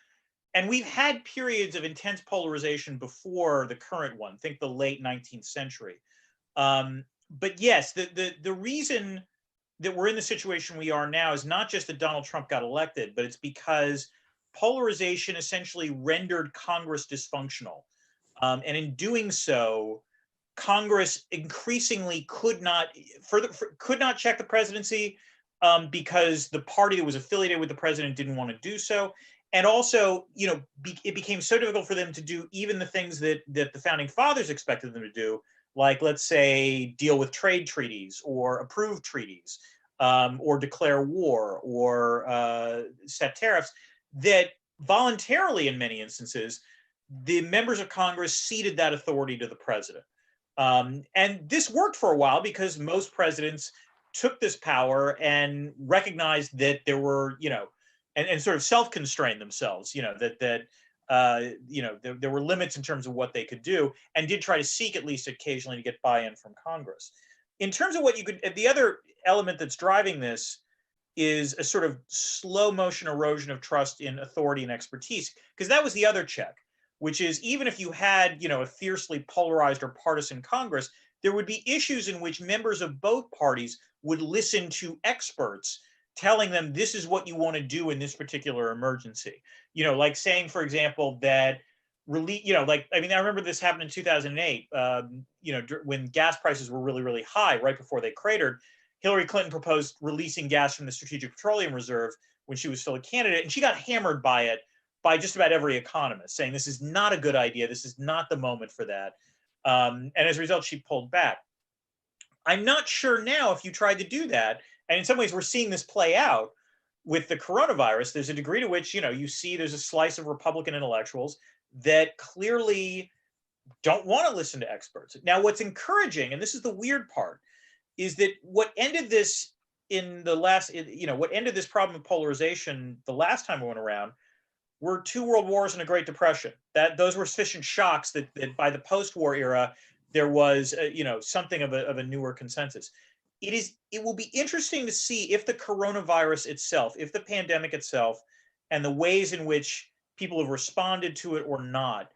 and we've had periods of intense polarization before the current one. Think the late 19th century. But yes, the reason that we're in the situation we are now is not just that Donald Trump got elected, but it's because polarization essentially rendered Congress dysfunctional. And in doing so, Congress increasingly could not check the presidency because the party that was affiliated with the president didn't want to do so. And also, it became so difficult for them to do even the things that the founding fathers expected them to do, like, let's say, deal with trade treaties or approve treaties or declare war or set tariffs, that voluntarily, in many instances, the members of Congress ceded that authority to the president. And this worked for a while because most presidents took this power and recognized that there were, and sort of self-constrained themselves, there were limits in terms of what they could do, and did try to seek at least occasionally to get buy-in from Congress. In terms of what you could, the other element that's driving this is a sort of slow motion erosion of trust in authority and expertise, because that was the other check, which is even if you had, a fiercely polarized or partisan Congress, there would be issues in which members of both parties would listen to experts telling them this is what you want to do in this particular emergency. Like saying, for example, that I remember this happened in 2008, when gas prices were really, really high right before they cratered. Hillary Clinton proposed releasing gas from the Strategic Petroleum Reserve when she was still a candidate, and she got hammered by it by just about every economist, saying this is not a good idea, this is not the moment for that. And as a result, she pulled back. I'm not sure now if you tried to do that, and in some ways we're seeing this play out with the coronavirus. There's a degree to which, you see there's a slice of Republican intellectuals that clearly don't want to listen to experts. Now, what's encouraging, and this is the weird part, is that what ended this what ended this problem of polarization the last time we went around were 2 world wars and a Great Depression. Those were sufficient shocks that by the post-war era, there was, something of a newer consensus. It will be interesting to see if the coronavirus itself, if the pandemic itself, and the ways in which people have responded to it or not,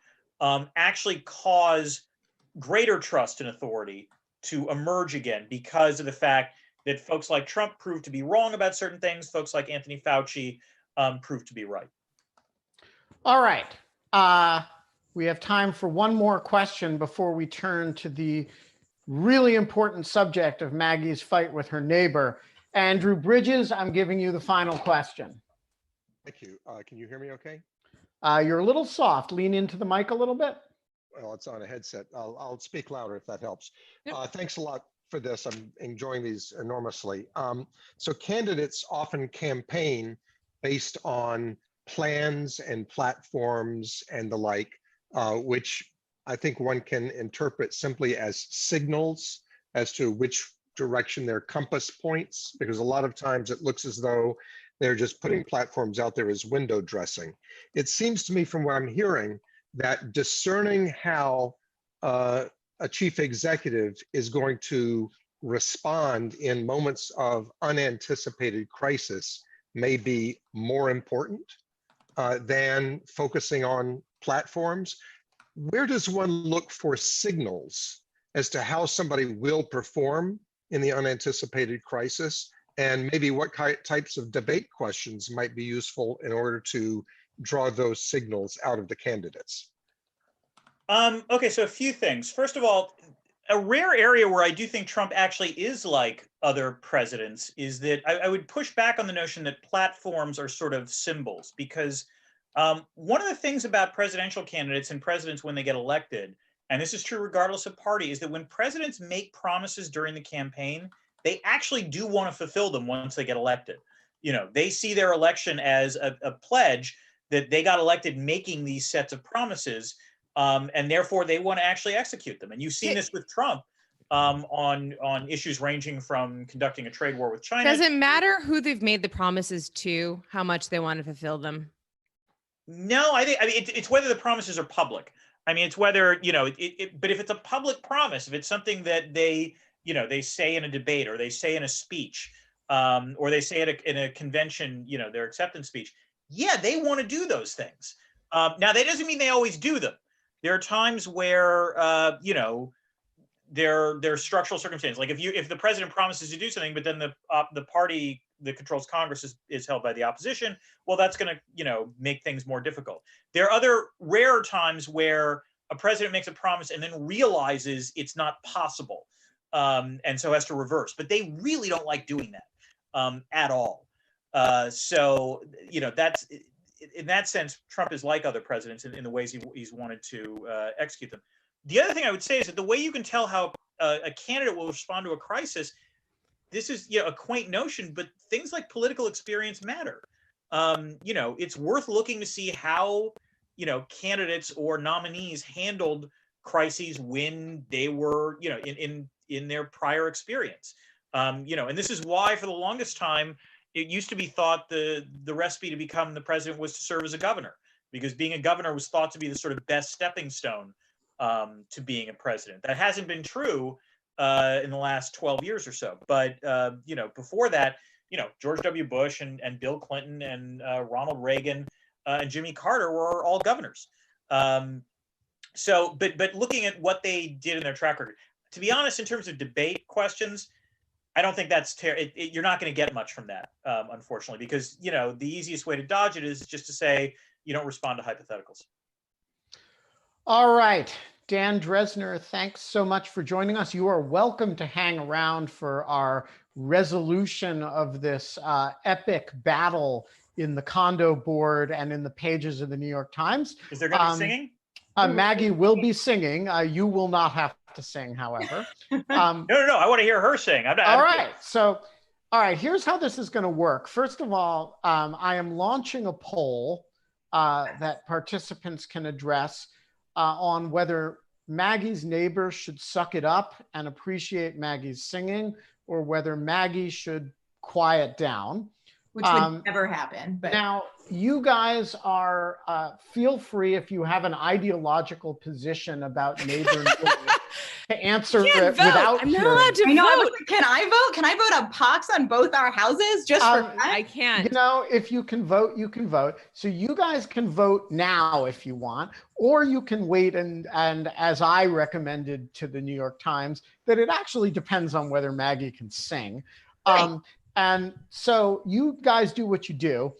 actually cause greater trust in authority to emerge again because of the fact that folks like Trump proved to be wrong about certain things, folks like Anthony Fauci proved to be right. All right. We have time for one more question before we turn to the really important subject of Maggie's fight with her neighbor. Andrew Bridges, I'm giving you the final question. Thank you. Can you hear me okay? You're a little soft. Lean into the mic a little bit. Well, it's on a headset. I'll speak louder if that helps. Yep. Thanks a lot for this. I'm enjoying these enormously. So candidates often campaign based on plans and platforms and the like, which I think one can interpret simply as signals as to which direction their compass points, because a lot of times it looks as though they're just putting platforms out there as window dressing. It seems to me from what I'm hearing that discerning how a chief executive is going to respond in moments of unanticipated crisis may be more important than focusing on platforms. Where does one look for signals as to how somebody will perform in the unanticipated crisis? And maybe what types of debate questions might be useful in order to draw those signals out of the candidates? Okay, so a few things. First of all, a rare area where I do think Trump actually is like other presidents is that I would push back on the notion that platforms are sort of symbols, because one of the things about presidential candidates and presidents when they get elected, and this is true regardless of party, is that when presidents make promises during the campaign, they actually do want to fulfill them once they get elected. You know, they see their election as a pledge that they got elected making these sets of promises, and therefore they want to actually execute them. And you've seen this with Trump on issues ranging from conducting a trade war with China. Does it matter who they've made the promises to, how much they want to fulfill them? No, I mean, it's whether the promises are public. I mean, it's whether, you know, but if it's a public promise, if it's something that they, you know, they say in a debate or they say in a speech, or they say in a convention, you know, their acceptance speech, yeah, they want to do those things. Now, that doesn't mean they always do them. There are times where, you know, there's structural circumstances. Like if the president promises to do something, but then the party that controls Congress is held by the opposition, well, that's going to, you know, make things more difficult. There are other rare times where a president makes a promise and then realizes it's not possible, and so has to reverse. But they really don't like doing that at all. So, you know, that's in that sense, Trump is like other presidents in the ways he's wanted to execute them. The other thing I would say is that the way you can tell how a candidate will respond to a crisis, this is, you know, a quaint notion, but things like political experience matter. You know, it's worth looking to see how, you know, candidates or nominees handled crises when they were, you know, in their prior experience. You know, and this is why for the longest time, it used to be thought the recipe to become the president was to serve as a governor, because being a governor was thought to be the sort of best stepping stone to being a president. That hasn't been true in the last 12 years or so. But, you know, before that, you know, George W. Bush and Bill Clinton and Ronald Reagan and Jimmy Carter were all governors. So, but looking at what they did in their track record, to be honest, in terms of debate questions, I don't think that's you're not going to get much from that, unfortunately, because, you know, the easiest way to dodge it is just to say you don't respond to hypotheticals. All right. Dan Drezner, thanks so much for joining us. You are welcome to hang around for our resolution of this epic battle in the condo board and in the pages of the New York Times. Is there going to be singing? Maggie will be singing. You will not have to sing, however. No. I want to hear her sing. All right. So, all right, here's how this is going to work. First of all, I am launching a poll that participants can address on whether Maggie's neighbors should suck it up and appreciate Maggie's singing, or whether Maggie should quiet down. Which would never happen. But now, you guys are, feel free if you have an ideological position about neighbor to answer Can't it vote. without I'm not hearing. allowed to I know. I vote. was like, can I vote? Can I vote on pox on both our houses just for fun? I can't. You know, if you can vote, you can vote. So you guys can vote now if you want, or you can wait and as I recommended to the New York Times, that it actually depends on whether Maggie can sing. Right. And so you guys do what you do.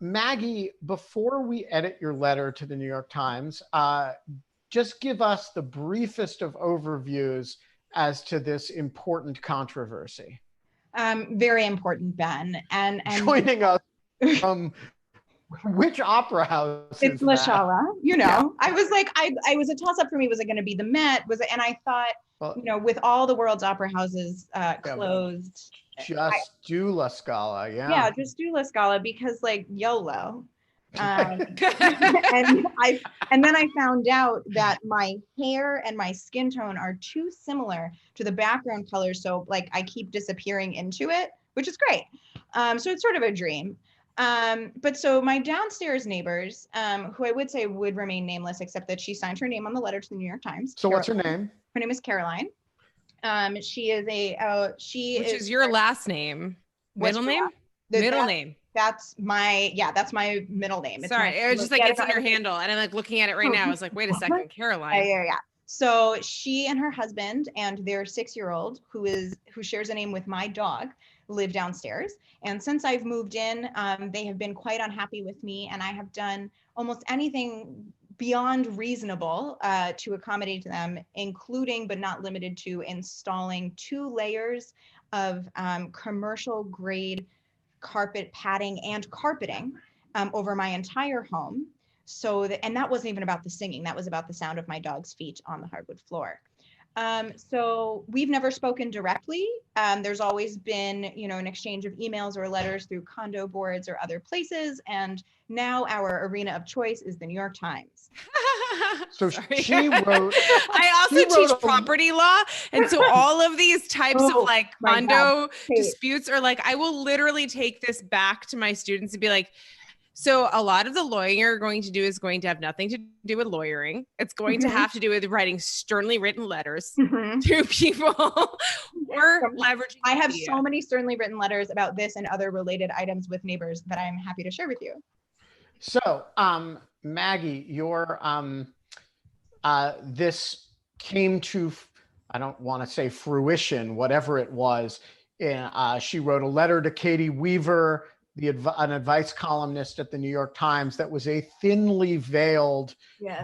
Maggie, before we edit your letter to the New York Times, just give us the briefest of overviews as to this important controversy. Very important, Ben. And joining us from which opera house? It's La Scala, you know. Yeah. I was like, I was a toss-up for me. Was it going to be the Met? Was it? And I thought, well, you know, with all the world's opera houses closed, do La Scala, yeah. Yeah, just do La Scala because, like, YOLO. And then I found out that my hair and my skin tone are too similar to the background color, so like I keep disappearing into it, which is great. So it's sort of a dream. But so my downstairs neighbors, who I would say would remain nameless, except that she signed her name on the letter to the New York Times. So what's her name? Her name is Caroline. She is which is your last name, middle name, middle name. That's my middle name. Sorry, it was just like it's in your handle, and I'm like looking at it right now. I was like, wait a second, Caroline. Yeah. So she and her husband and their 6-year-old, who shares a name with my dog, live downstairs. And since I've moved in, they have been quite unhappy with me, and I have done almost anything beyond reasonable to accommodate them, including but not limited to installing 2 layers of commercial grade carpet padding and carpeting over my entire home. And that wasn't even about the singing. That was about the sound of my dog's feet on the hardwood floor. So we've never spoken directly. There's always been, an exchange of emails or letters through condo boards or other places. And now our arena of choice is the New York Times. So she wrote. I also teach property law. And so all of these types of like condo disputes are like, I will literally take this back to my students and be like, so a lot of the lawyering you're going to do is going to have nothing to do with lawyering. It's going to have to do with writing sternly written letters to people or leveraging. I have so many sternly written letters about this and other related items with neighbors that I'm happy to share with you. So, Maggie, your this came to, I don't want to say fruition, whatever it was. She wrote a letter to Katie Weaver, an advice columnist at the New York Times, that was a thinly veiled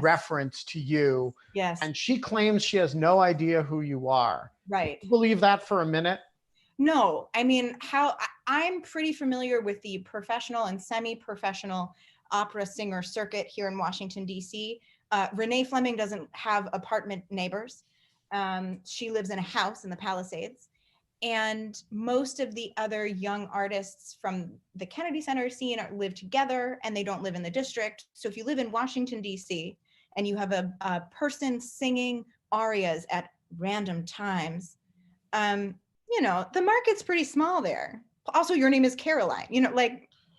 reference to you. Yes. And she claims she has no idea who you are. Right. Do you believe that for a minute? No, I mean, I'm pretty familiar with the professional and semi-professional opera singer circuit here in Washington, D.C. Renee Fleming doesn't have apartment neighbors. She lives in a house in the Palisades. And most of the other young artists from the Kennedy Center scene live together, and they don't live in the district. So if you live in Washington, D.C., and you have a person singing arias at random times, the market's pretty small there. Also, your name is Caroline.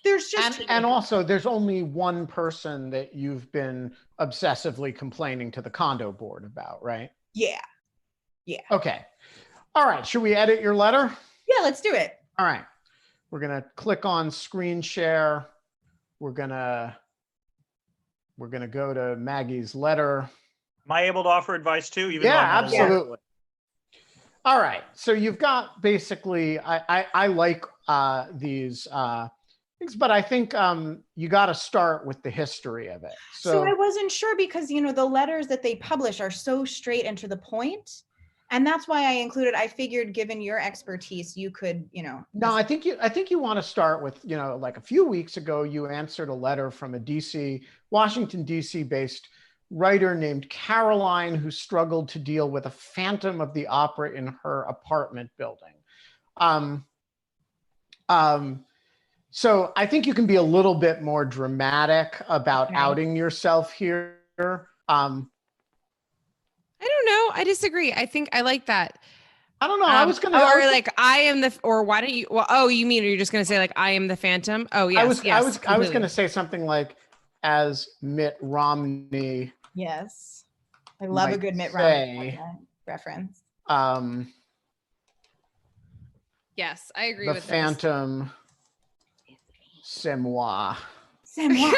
There's just... And also, there's only one person that you've been obsessively complaining to the condo board about, right? Yeah. Okay. All right, should we edit your letter? Yeah, let's do it. All right, we're gonna click on screen share. We're gonna go to Maggie's letter. Am I able to offer advice too? Absolutely. All right, so you've got basically, I like these things, but I think you got to start with the history of it. So I wasn't sure because, the letters that they publish are so straight and to the point. And that's why I included, I figured given your expertise, you could, No, I think you want to start with, like a few weeks ago, you answered a letter from a Washington, D.C. based writer named Caroline, who struggled to deal with a Phantom of the Opera in her apartment building. So I think you can be a little bit more dramatic about outing yourself here. I don't know. I disagree. I think I like that. I don't know. I was gonna, I am the, or why don't you? Well, oh, you mean are you just gonna say like I am the Phantom? Oh, yes. I was gonna say something like as Mitt Romney. Yes. I love a good Mitt Romney reference. Yes, I agree the with Phantom, c'est moi. C'est moi.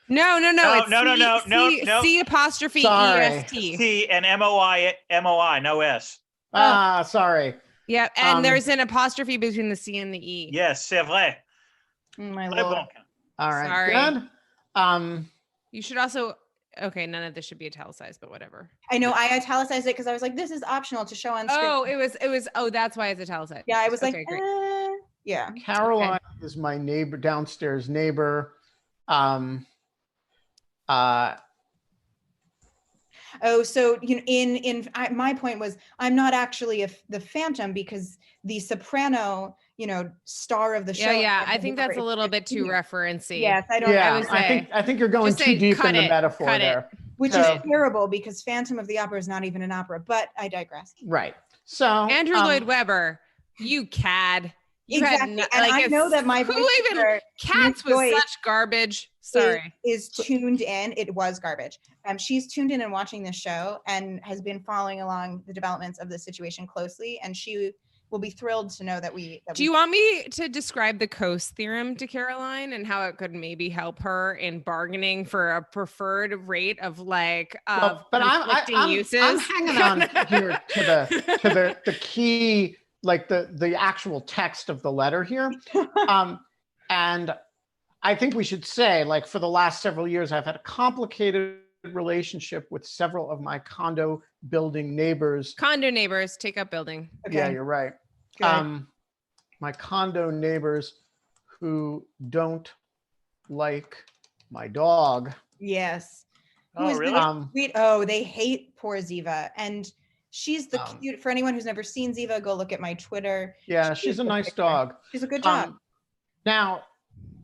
No. No. C apostrophe Sorry. EST. C and MOI, no S. Sorry. Yeah, and there's an apostrophe between the C and the E. Yes, c'est vrai. My Lord. All right. Sorry. Good. You should also. Okay, none of this should be italicized, but whatever. I know I italicized it because I was like, this is optional to show on screen. Oh, it was. Oh, that's why it's italicized. Yeah, I was okay, like, yeah. Caroline is my neighbor, downstairs neighbor. So my point was, I'm not actually the Phantom because the soprano, star of the show. Yeah. I think that's a little bit too referencey. Yes, I don't. Yeah, I think you're going too deep in the metaphor there. Which is terrible because Phantom of the Opera is not even an opera, but I digress. Right. So Andrew Lloyd Webber, you cad. Exactly. And I know that my who even Cats was such garbage. Sorry. Is tuned in. It was garbage. She's tuned in and watching this show and has been following along the developments of the situation closely. And she will be thrilled to know that Do you want me to describe the Coase theorem to Caroline and how it could maybe help her in bargaining for a preferred rate of conflicting uses? I'm hanging on here to the key, like the actual text of the letter here. And I think we should say, like, for the last several years, I've had a complicated relationship with several of my condo building neighbors. Condo neighbors, take up building. Okay. Yeah, you're right. My condo neighbors who don't like my dog. Yes. Oh, really? Sweet. Oh, they hate poor Ziva. And she's the cute, for anyone who's never seen Ziva, go look at my Twitter. Yeah, she's a nice dog. She's a good dog. Now,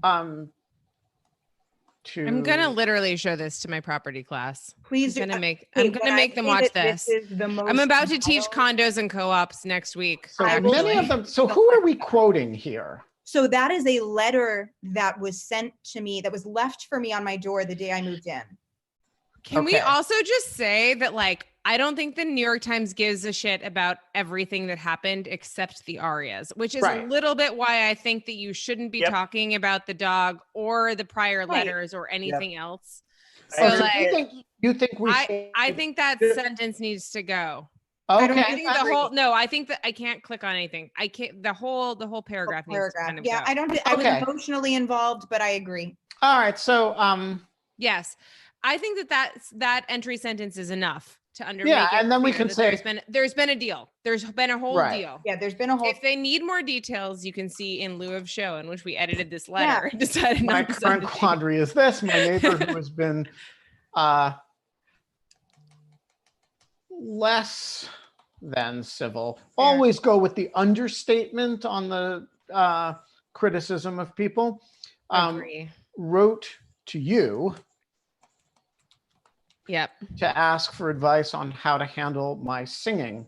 I'm gonna literally show this to my property class. Please I'm gonna make them watch this. I'm about to teach condos and co-ops next week. So many of them. So who are we quoting here? So that is a letter that was sent to me, that was left for me on my door the day I moved in. Can we also just say that, like, I don't think the New York Times gives a shit about everything that happened except the arias, which is a little bit why I think that you shouldn't be talking about the dog or the prior letters or anything else. So you think we I think that sentence needs to go. Okay. I think that I can't click on anything. I can't, the whole paragraph needs to kind of go. I was emotionally involved, but I agree. All right. So yes. I think that entry sentence is enough to make it and then we can say there's been a deal. There's been a whole deal. Yeah, there's been a whole. If they need more details, you can see in lieu of show in which we edited this letter and decided my current quandary is this: my neighbor who has been less than civil. Always go with the understatement on the criticism of people. Wrote to you. Yep. To ask for advice on how to handle my singing.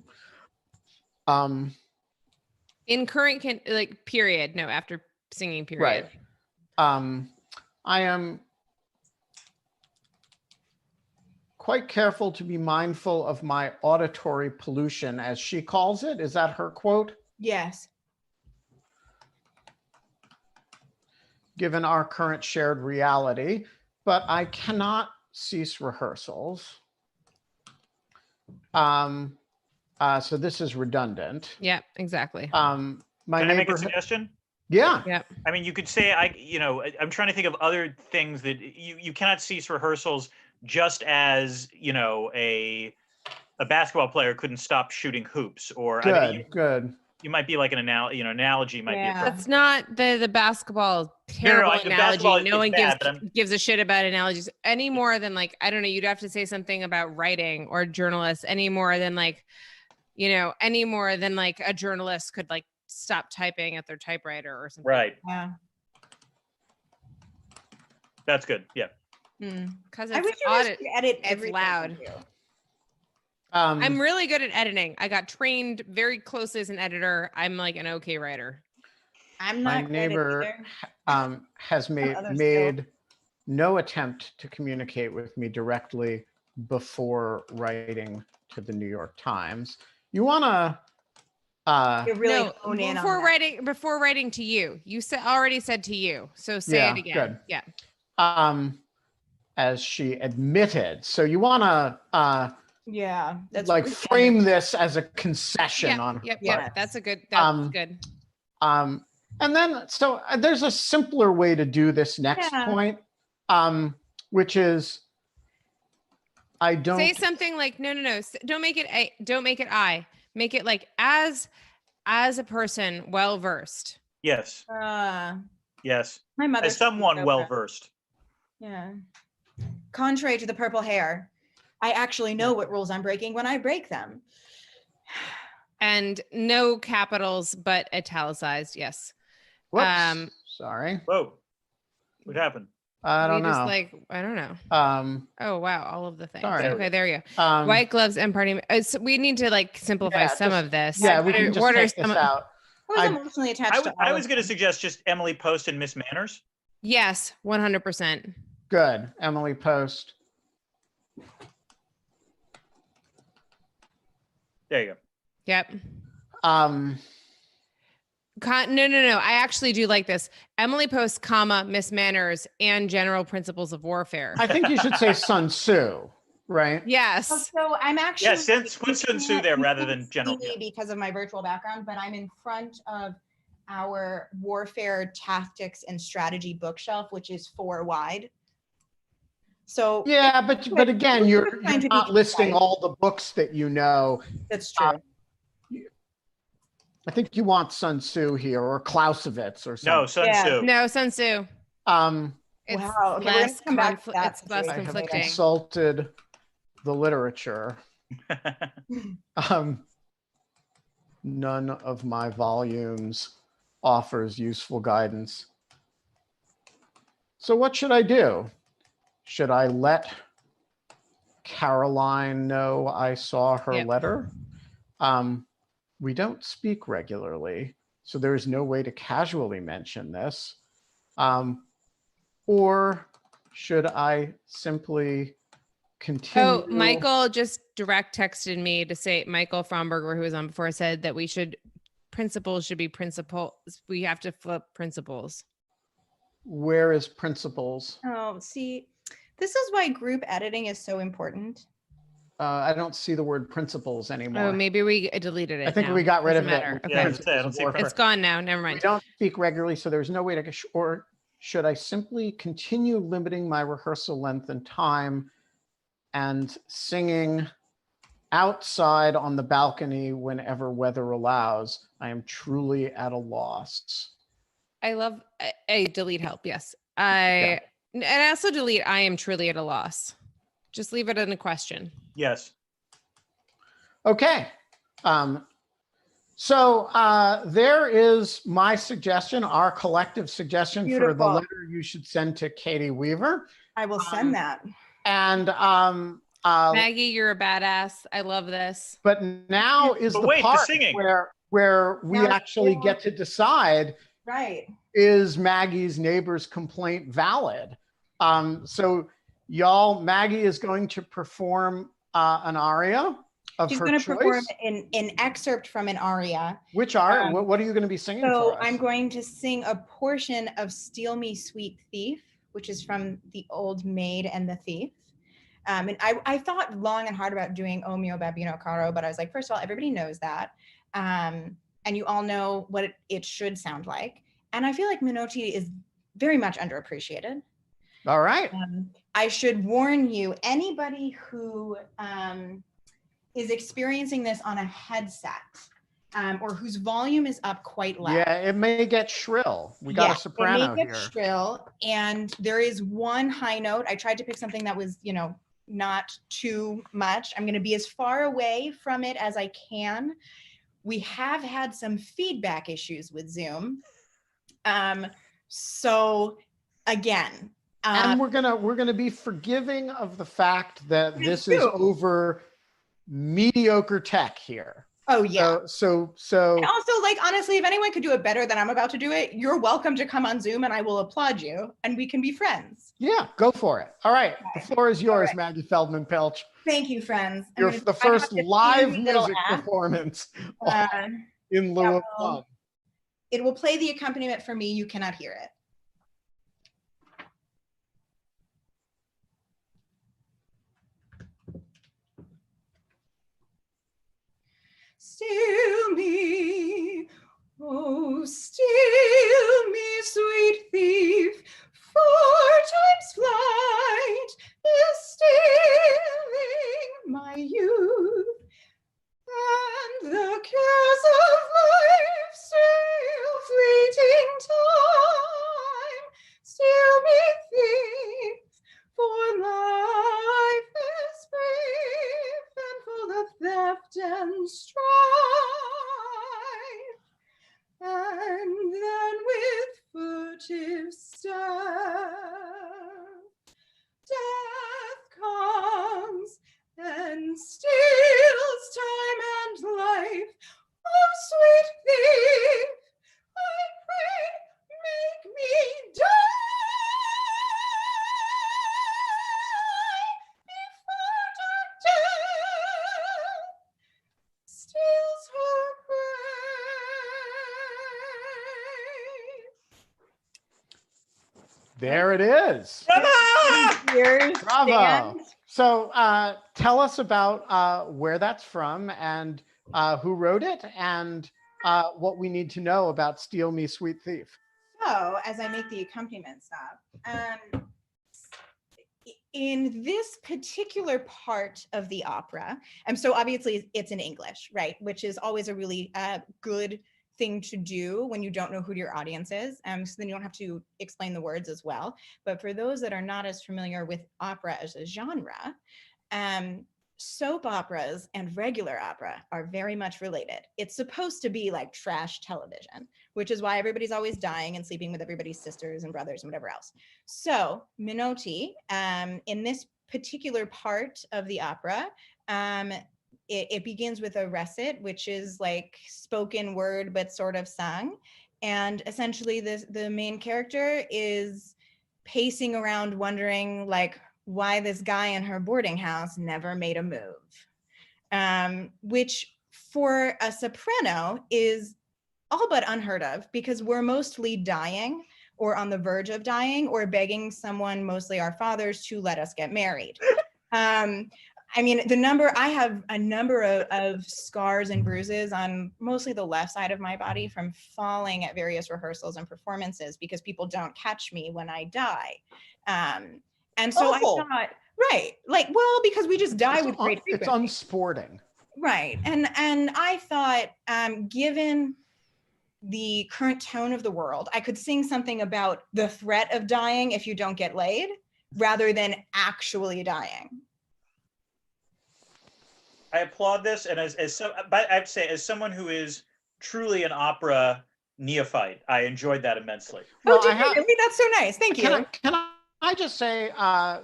In current period. No, after singing period. Right. I am quite careful to be mindful of my auditory pollution, as she calls it. Is that her quote? Yes. Given our current shared reality, but I cannot cease rehearsals. So this is redundant. Yeah, exactly. Can I make a suggestion? Yeah. Yeah. I mean, you could say, I'm trying to think of other things that you cannot cease rehearsals, just as, a basketball player couldn't stop shooting hoops, or good. You might be like an analogy might be. That's not the basketball terrible analogy. No one gives a shit about analogies any more than, like, I don't know, you'd have to say something about writing or journalists any more than any more than like a journalist could like stop typing at their typewriter or something. Right. Yeah. That's good. Yeah. Because I wish you could edit everything. Loud. I'm really good at editing. I got trained very closely as an editor. I'm like an okay writer. I'm not. My neighbor has made no attempt to communicate with me directly before writing to the New York Times. You want to really before writing to you. You already said to you. So say it again. Good. Yeah. As she admitted. So you want to that's like frame this as a concession on her part. That's good. And then so there's a simpler way to do this next point, which is I don't say something like no. Don't make it I. Make it like as a person well versed. Yes. Yes. My mother. As someone well versed. Yeah. Contrary to the purple hair, I actually know what rules I'm breaking when I break them. And no capitals, but italicized. Yes. Whoops. Sorry. Whoa. What happened? I don't know. I don't know. Oh wow, all of the things. Sorry. Okay, there you go. White gloves and party. So we need to like simplify some of this. Yeah, we can just take this out. I was emotionally attached to. I was going to suggest just Emily Post and Miss Manners. Yes, 100%. Good, Emily Post. There you go. Yep. No. I actually do like this. Emily Post, comma, Miss Manners, and general principles of warfare. I think you should say Sun Tzu, right? Yes. So I'm actually put Sun Tzu there rather than general. Because of my virtual background, but I'm in front of our warfare tactics and strategy bookshelf, which is 4 wide. So yeah, but again, you're not listing all the books that you know. That's true. I think you want Sun Tzu here or Clausewitz or something. No, Sun Tzu. No, Sun Tzu. It's less conflicting. I have consulted the literature. None of my volumes offers useful guidance. So what should I do? Should I let Caroline know I saw her letter? We don't speak regularly, so there is no way to casually mention this. Or should I simply continue? Oh, Michael just direct texted me to say, Michael Fromberger, who was on before, said that principles should be principles. We have to flip principles. Where is principles? Oh, see, this is why group editing is so important. I don't see the word principles anymore. Oh, maybe we deleted it. I think we got rid of it. Okay. Yeah, I don't see it's gone now. Never mind. We don't speak regularly, so there's no way to, or should I simply continue limiting my rehearsal length and time and singing outside on the balcony whenever weather allows? I am truly at a loss. I love a delete help. Yes. And I also delete, I am truly at a loss. Just leave it in a question. Yes. Okay. So there is my suggestion, our collective suggestion for the letter you should send to Katie Weaver. I will send that. And Maggie, you're a badass. I love this. But now is the part where we actually get to decide, right? Is Maggie's neighbor's complaint valid? So y'all, Maggie is going to perform an aria of She's her going to choice. perform an excerpt from an aria. Which aria? What are you going to be singing for us? I'm going to sing a portion of Steal Me Sweet Thief, which is from The Old Maid and the Thief. And I thought long and hard about doing O mio babbino caro, but I was like, first of all, everybody knows that. And you all know what it should sound like. And I feel like Menotti is very much underappreciated. All right. I should warn you, anybody who is experiencing this on a headset or whose volume is up quite loud. Yeah, it may get shrill. We got a soprano it may get here. Shrill, and there is one high note. I tried to pick something that was, not too much. I'm going to be as far away from it as I can. We have had some feedback issues with Zoom. So again, and we're gonna be forgiving of the fact that this is over mediocre tech here. Oh yeah. So and also, like, honestly, if anyone could do it better than I'm about to do it, you're welcome to come on Zoom and I will applaud you and we can be friends. Yeah, go for it. All right. Okay. The floor is yours, right. Maggie Feldman-Piltch. Thank you, friends. You're the first live music performance in lieu of fun. It will play the accompaniment for me. You cannot hear it. Steal me, oh, steal me, sweet thief, 4 times flight is stealing my youth, and the cares of life steal fleeting time. Steal me, thief, for life is brief and full of theft and strife. And then with furtive step, death comes and steals time and life. Oh, sweet thief, I pray, make me die before dark death steals her prey. There it is. Bravo. So tell us about where that's from and who wrote it and what we need to know about Steal Me, Sweet Thief. So as I make the accompaniment stop, in this particular part of the opera, and so obviously it's in English, right? Which is always a really good thing to do when you don't know who your audience is. So then you don't have to explain the words as well. But for those that are not as familiar with opera as a genre, soap operas and regular opera are very much related. It's supposed to be like trash television, which is why everybody's always dying and sleeping with everybody's sisters and brothers and whatever else. So Menotti, in this particular part of the opera, it begins with a recit, which is like spoken word, but sort of sung. And essentially the main character is pacing around wondering like why this guy in her boarding house never made a move, which for a soprano is all but unheard of because we're mostly dying or on the verge of dying or begging someone, mostly our fathers, to let us get married. I mean, I have a number of scars and bruises on mostly the left side of my body from falling at various rehearsals and performances because people don't catch me when I die. And so I thought, right, like, well, because we just die with great frequency. It's unsporting. Right, and I thought, given the current tone of the world, I could sing something about the threat of dying if you don't get laid, rather than actually dying. I applaud this, and but I have to say, as someone who is truly an opera neophyte, I enjoed that immensely. Well, really? That's so nice. Thank you. Can I just say,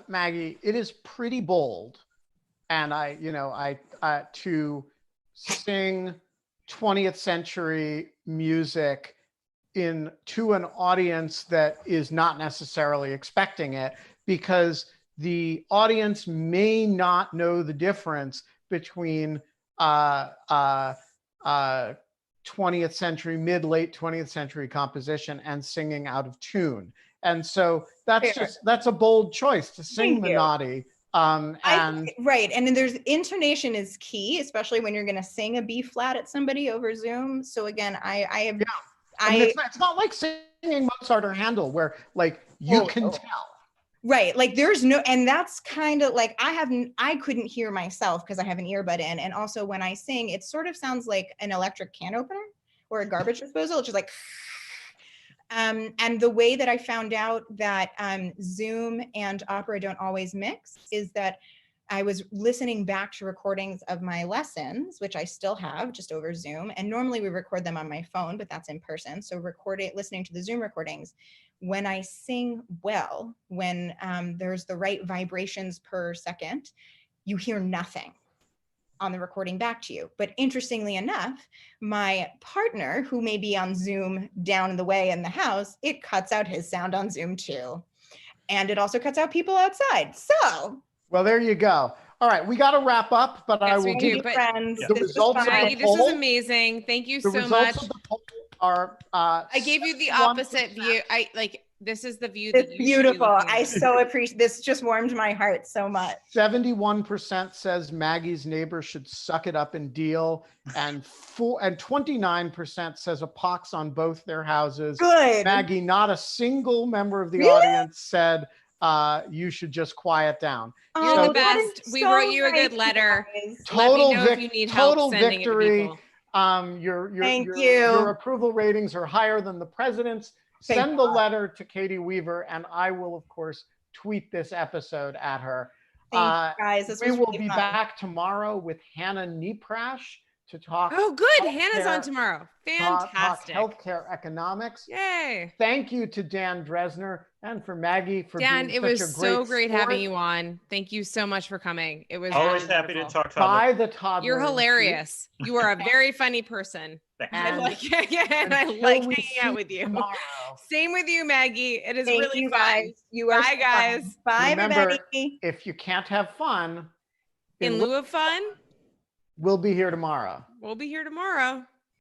Maggie, it is pretty bold, and I to sing 20th century music to an audience that is not necessarily expecting it, because the audience may not know the difference between 20th century, late 20th century composition and singing out of tune. And so that's a bold choice to sing Menotti. Right, and then there's intonation is key, especially when you're going to sing a B flat at somebody over Zoom. So again, it's not like singing Mozart or Handel where like you can tell. Right, like there's no, and that's kind of like I couldn't hear myself because I have an earbud in, and also when I sing, it sort of sounds like an electric can opener or a garbage disposal. It's just like, and the way that I found out that Zoom and opera don't always mix is that I was listening back to recordings of my lessons, which I still have just over Zoom, and normally we record them on my phone, but that's in person. So listening to the Zoom recordings, when I sing well, when there's the right vibrations per second, you hear nothing. on the recording back to you. But interestingly enough, my partner, who may be on Zoom down the way in the house, it cuts out his sound on Zoom too. And it also cuts out people outside. So. Well, there you go. All right, we got to wrap up, but yes, I will do, but friends. The results of the Maggie, poll. this was amazing. Thank you so much. The results of the poll are. I gave you the opposite view. This is the view. It's beautiful. I so appreciate this. Just warmed my heart so much. 71% says Maggie's neighbor should suck it up and deal, and 29% says a pox on both their houses. Good. Maggie, not a single member of the audience said you should just quiet down. You're the best. We wrote you a good letter. Total Let me know if you need help sending victory. It to people. Your approval ratings are higher than the president's. Send the letter to Katie Weaver, and I will, of course, tweet this episode at her. Thanks, guys. This we was will really be fun. back tomorrow with Hannah Nieprash to talk. Oh, good. Hannah's on tomorrow. Fantastic. Talk healthcare economics. Yay. Thank you to Dan Drezner and for Maggie for Dan, being it was such a so great great having you on. Thank you so much for coming. It was always really happy wonderful. to talk. Toddler. By the Toddler. You're hilarious. You are a very funny person. And I like hanging out with you. Tomorrow. Same with you, Maggie. It is Thank really you fun. guys. You are Bye, so guys. fun. Bye, Remember, everybody. if you can't have fun, In lieu of fun, we'll be here tomorrow. we'll be here tomorrow.